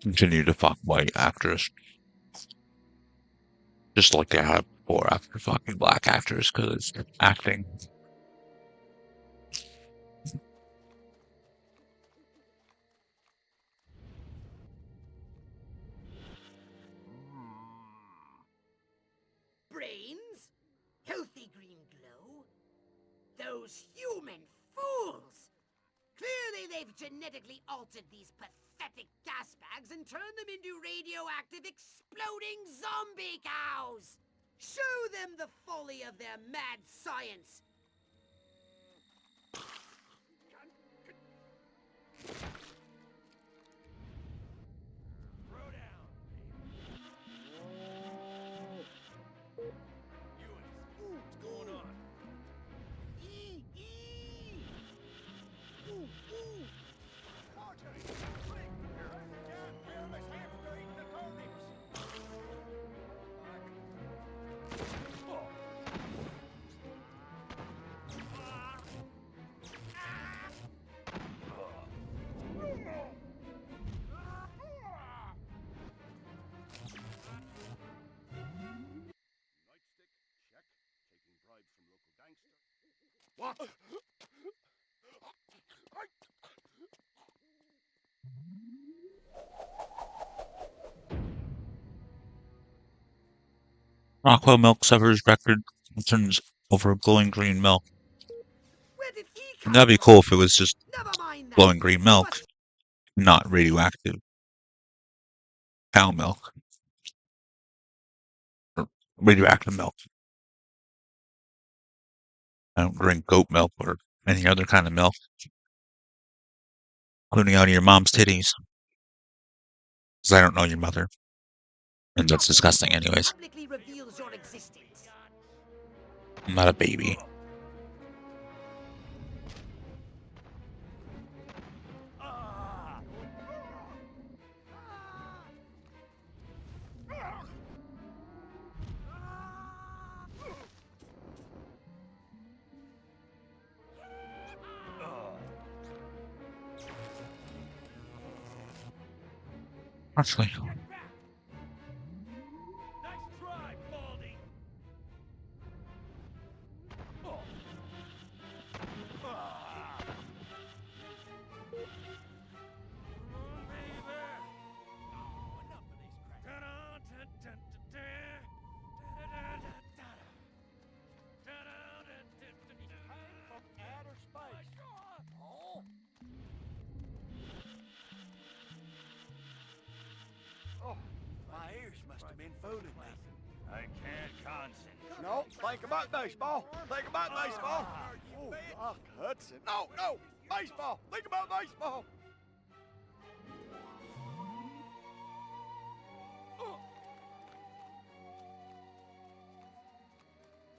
[SPEAKER 1] continue to fuck white actors. Just like they have before after fucking black actors, because it's acting.
[SPEAKER 2] Brains? Healthy green glow? Those human fools! Clearly they've genetically altered these pathetic gas bags and turned them into radioactive exploding zombie cows! Show them the folly of their mad science!
[SPEAKER 11] Throw down. What's going on?
[SPEAKER 4] What?
[SPEAKER 1] Rockwell Milk suffers record concerns over glowing green milk.
[SPEAKER 2] Where did he
[SPEAKER 1] And
[SPEAKER 2] come
[SPEAKER 1] that'd be
[SPEAKER 2] from?
[SPEAKER 1] cool if it was just
[SPEAKER 2] Never mind that.
[SPEAKER 1] glowing green milk,
[SPEAKER 2] But
[SPEAKER 1] not radioactive cow milk. Or radioactive milk. I don't drink goat milk or any other kind of milk, including out of your mom's titties. Because I don't know your mother. And that's disgusting anyways.
[SPEAKER 2] publicly reveals your existence.
[SPEAKER 1] I'm not a baby. Actually,
[SPEAKER 11] Nice try, Baldy.
[SPEAKER 5] My ears must have been fooling me.
[SPEAKER 9] I can't concentrate.
[SPEAKER 5] No, think about baseball. Think about baseball. Oh, Rock Hudson. No, no, baseball. Think about baseball.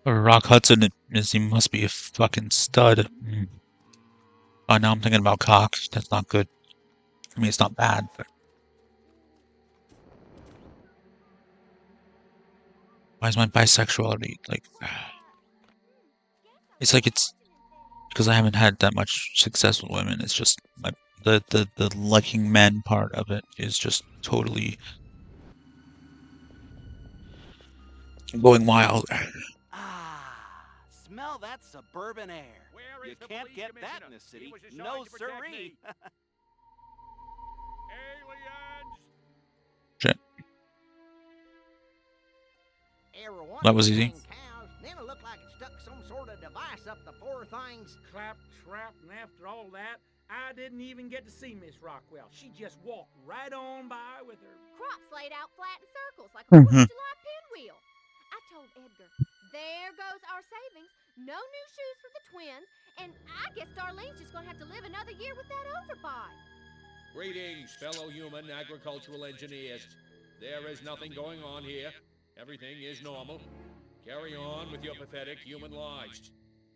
[SPEAKER 1] Rock Hudson he must be a fucking stud. Oh, now I'm thinking about cock. That's not good. I mean, it's not bad, but why is my bisexuality like? It's like it's because I haven't had that much success with women. It's just the liking men part of it is just totally going wild.
[SPEAKER 7] Smell that suburban air. You can't get that in this city. No siree.
[SPEAKER 1] Shit.
[SPEAKER 8] Everyone
[SPEAKER 1] That was easy.
[SPEAKER 8] cows, then it looked like it stuck some sort of device up the poor things.
[SPEAKER 6] Clap, trap, and after all that, I didn't even get to see Miss Rockwell. She just walked right on by with her
[SPEAKER 3] Crops laid out flat in circles like a 4th of July pinwheel. I told Edgar, there goes our savings. No new shoes for the twins. And I guess Darlene's just going to have to live another year with that overbuy.
[SPEAKER 12] Greetings, fellow human agricultural engineers. There is nothing going on here. Everything is normal. Carry on with your pathetic human lives.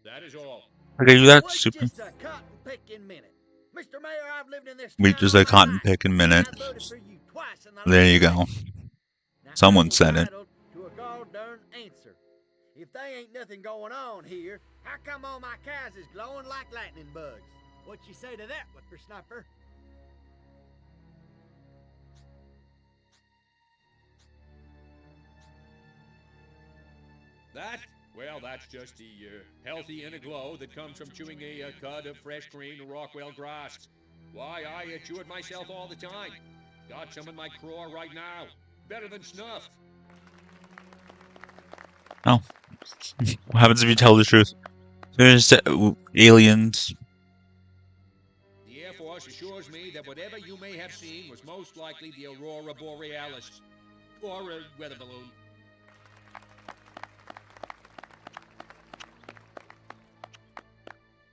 [SPEAKER 12] That is all.
[SPEAKER 1] Okay, that's
[SPEAKER 5] Wait
[SPEAKER 1] super.
[SPEAKER 5] just a cotton picking minute. Mr. Mayor, I've lived in this
[SPEAKER 1] Wait
[SPEAKER 5] town
[SPEAKER 1] just
[SPEAKER 5] all
[SPEAKER 1] a
[SPEAKER 5] my
[SPEAKER 1] cotton
[SPEAKER 5] life,
[SPEAKER 1] picking
[SPEAKER 5] and
[SPEAKER 1] minute.
[SPEAKER 5] I voted for you twice in the
[SPEAKER 1] There
[SPEAKER 5] last
[SPEAKER 1] you go.
[SPEAKER 5] election. Now,
[SPEAKER 1] Someone
[SPEAKER 5] I'm
[SPEAKER 1] said it.
[SPEAKER 5] entitled to a goddamn answer. If there ain't nothing going on here, how come all my cows is glowing like lightning bugs? What you say to that, whippersnapper?
[SPEAKER 12] That? Well, that's just the healthy inner glow that comes from chewing a cud of fresh green Rockwell grass. Why, I chew it myself all the time. Got some in my craw right now. Better than snuff.
[SPEAKER 1] Oh. What happens if you tell the truth? There's aliens.
[SPEAKER 12] The Air Force assures me that whatever you may have seen was most likely the aurora borealis. Or a weather balloon.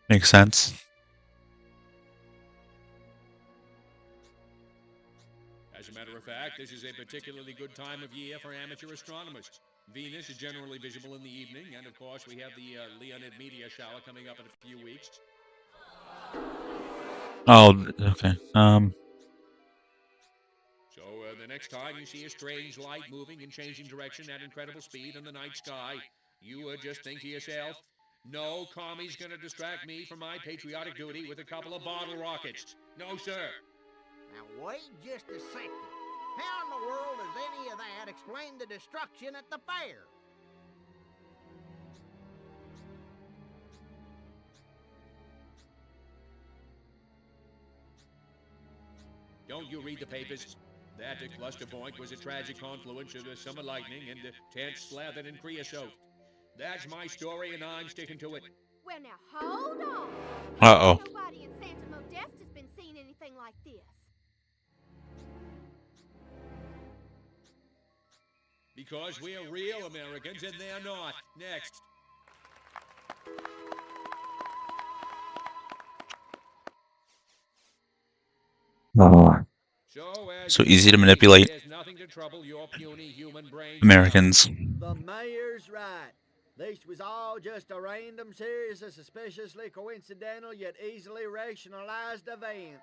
[SPEAKER 1] Makes sense.
[SPEAKER 12] As a matter of fact, this is a particularly good time of year for amateur astronomers. Venus is generally visible in the evening, and of course we have the Leonid meteor shower coming up in a few weeks.
[SPEAKER 1] Oh, okay.
[SPEAKER 12] So the next time you see a strange light moving and changing direction at incredible speed in the night sky, you just think to yourself, no commie's gonna distract me from my patriotic duty with a couple of bottle rockets. No, sir.
[SPEAKER 8] Now wait just a second. How in the world does any of that explain the destruction at the fair?
[SPEAKER 12] Don't you read the papers? That cluster point was a tragic confluence of the summer lightning and tents slathered in creosote. That's my story, and I'm sticking to it.
[SPEAKER 3] Well, now, hold on.
[SPEAKER 1] Uh-oh.
[SPEAKER 3] Nobody in Santa Modesta has been seeing anything like this.
[SPEAKER 12] Because we're real Americans and they're not. Next.
[SPEAKER 1] So easy to manipulate Americans.
[SPEAKER 5] The mayor's right. This was all just a random series of suspiciously coincidental yet easily rationalized events.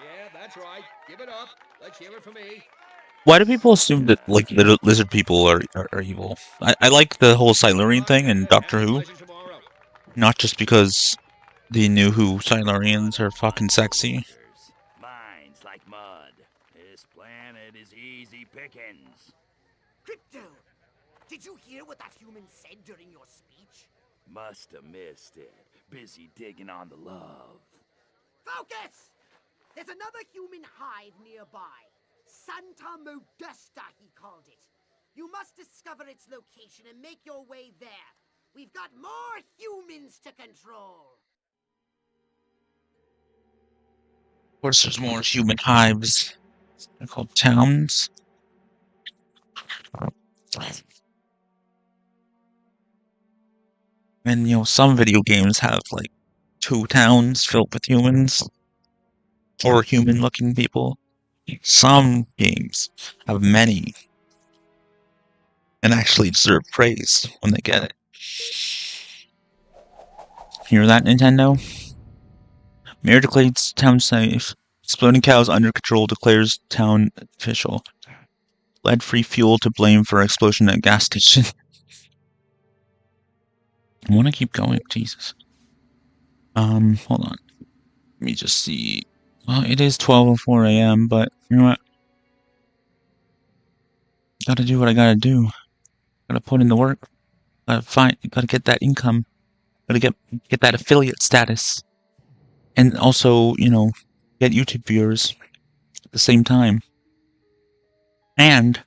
[SPEAKER 12] Yeah, that's right. Give it up. Let's hear it from me.
[SPEAKER 1] Why do people assume that, like, lizard people are evil? I like the whole Silurian thing in Doctor Who. Not just because they knew who Silurians are fucking sexy.
[SPEAKER 9] Minds like mud. This planet is easy pickings.
[SPEAKER 2] Crypto! Did you hear what that human said during your speech?
[SPEAKER 9] Must have missed it. Busy digging on the love.
[SPEAKER 2] Focus! There's another human hive nearby. Santa Modesta, he called it. You must discover its location and make your way there. We've got more humans to control.
[SPEAKER 1] Of course, there's more human hives. They're called towns. And, you know, some video games have, like, 2 towns filled with humans. Or human-looking people. Some games have many. And actually deserve praise when they get it. Hear that, Nintendo? Mayor declares town safe. Exploding cows under control, declares town official. Lead-free fuel to blame for explosion at gas station. I want to keep going, Jesus. Hold on. Let me just see. Well, it is 12:04 a.m., but you know what? Gotta do what I gotta do. Gotta put in the work. Gotta get that income. Gotta get that affiliate status. And also, you know, get YouTube viewers at the same time. And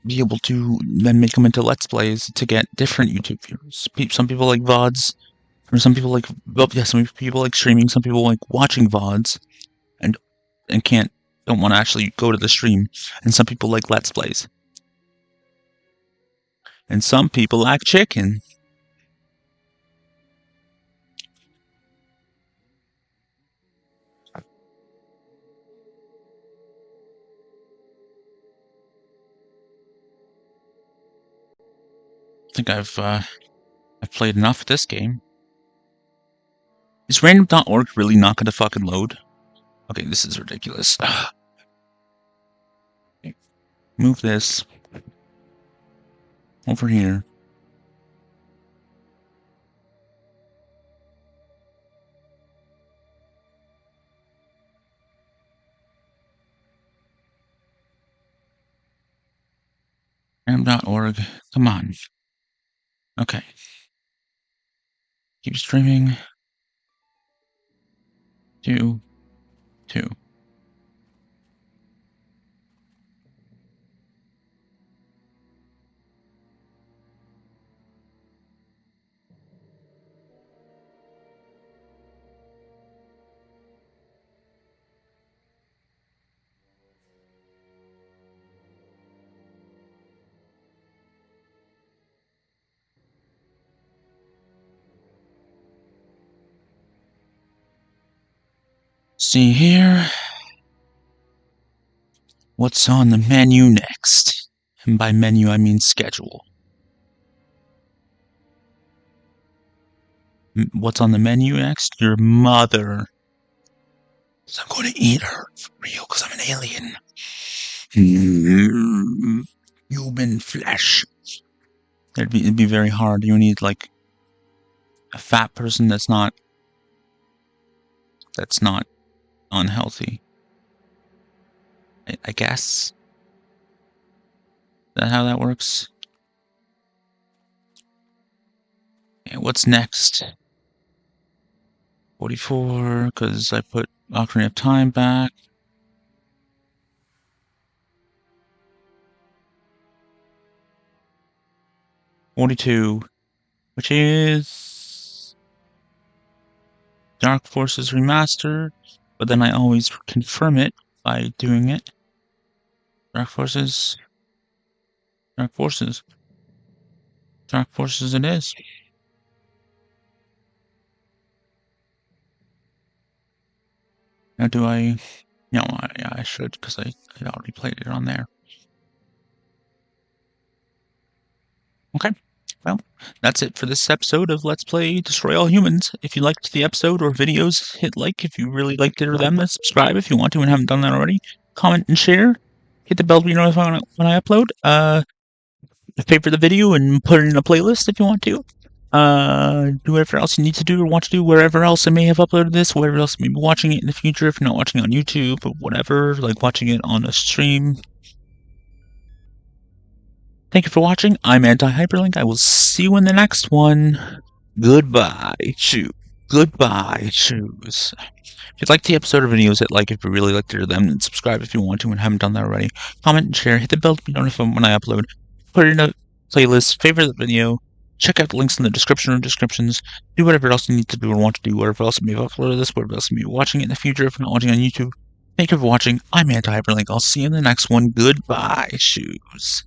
[SPEAKER 1] be able to then make them into Let's Plays to get different YouTube viewers. Some people like VODs, or some people like, well, yeah, some people like streaming, some people like watching VODs, and don't want to actually go to the stream, and some people like Let's Plays. And some people like chicken. I think I've played enough of this game. Is random.org really not gonna fucking load? Okay, this is ridiculous. Move this over here. Random.org. Come on. Okay. Keep streaming. 2. see here. What's on the menu next? And by menu, I mean schedule. What's on the menu next? Your mother. So I'm going to eat her for real because I'm an alien. Human flesh. It'd be very hard. You need like a fat person that's not unhealthy. I guess. Is that how that works? Okay, what's next? 44, because I put Ocarina of Time back. 42, which is Dark Forces Remastered, but then I always confirm it by doing it. Dark Forces it is. Now do I... No, I should, because I already played it on there. Okay, well, that's it for this episode of Let's Play Destroy All Humans. If you liked the episode or videos, hit like if you really liked it or them, then subscribe if you want to and haven't done that already. Comment and share. Hit the bell to be notified when I upload. Favorite the video and put it in a playlist if you want to. Do whatever else you need to do or want to do wherever else I may have uploaded this, wherever else you may be watching it in the future, if you're not watching it on YouTube or whatever, like watching it on a stream. Thank you for watching. I'm Anti-HyperLink. I will see you in the next one. Goodbye. Goodbye. Choose. If you'd like the episode or videos, hit like if you really liked it or them, and subscribe if you want to and haven't done that already. Comment and share. Hit the bell to be notified when I upload. Put it in a playlist. Favorite the video. Check out the links in the description or descriptions. Do whatever else you need to do or want to do. Whatever else you may have uploaded this. Whatever else you may be watching it in the future if you're not watching on YouTube. Thank you for watching. I'm Anti-HyperLink. I'll see you in the next one. Goodbye. Shoes.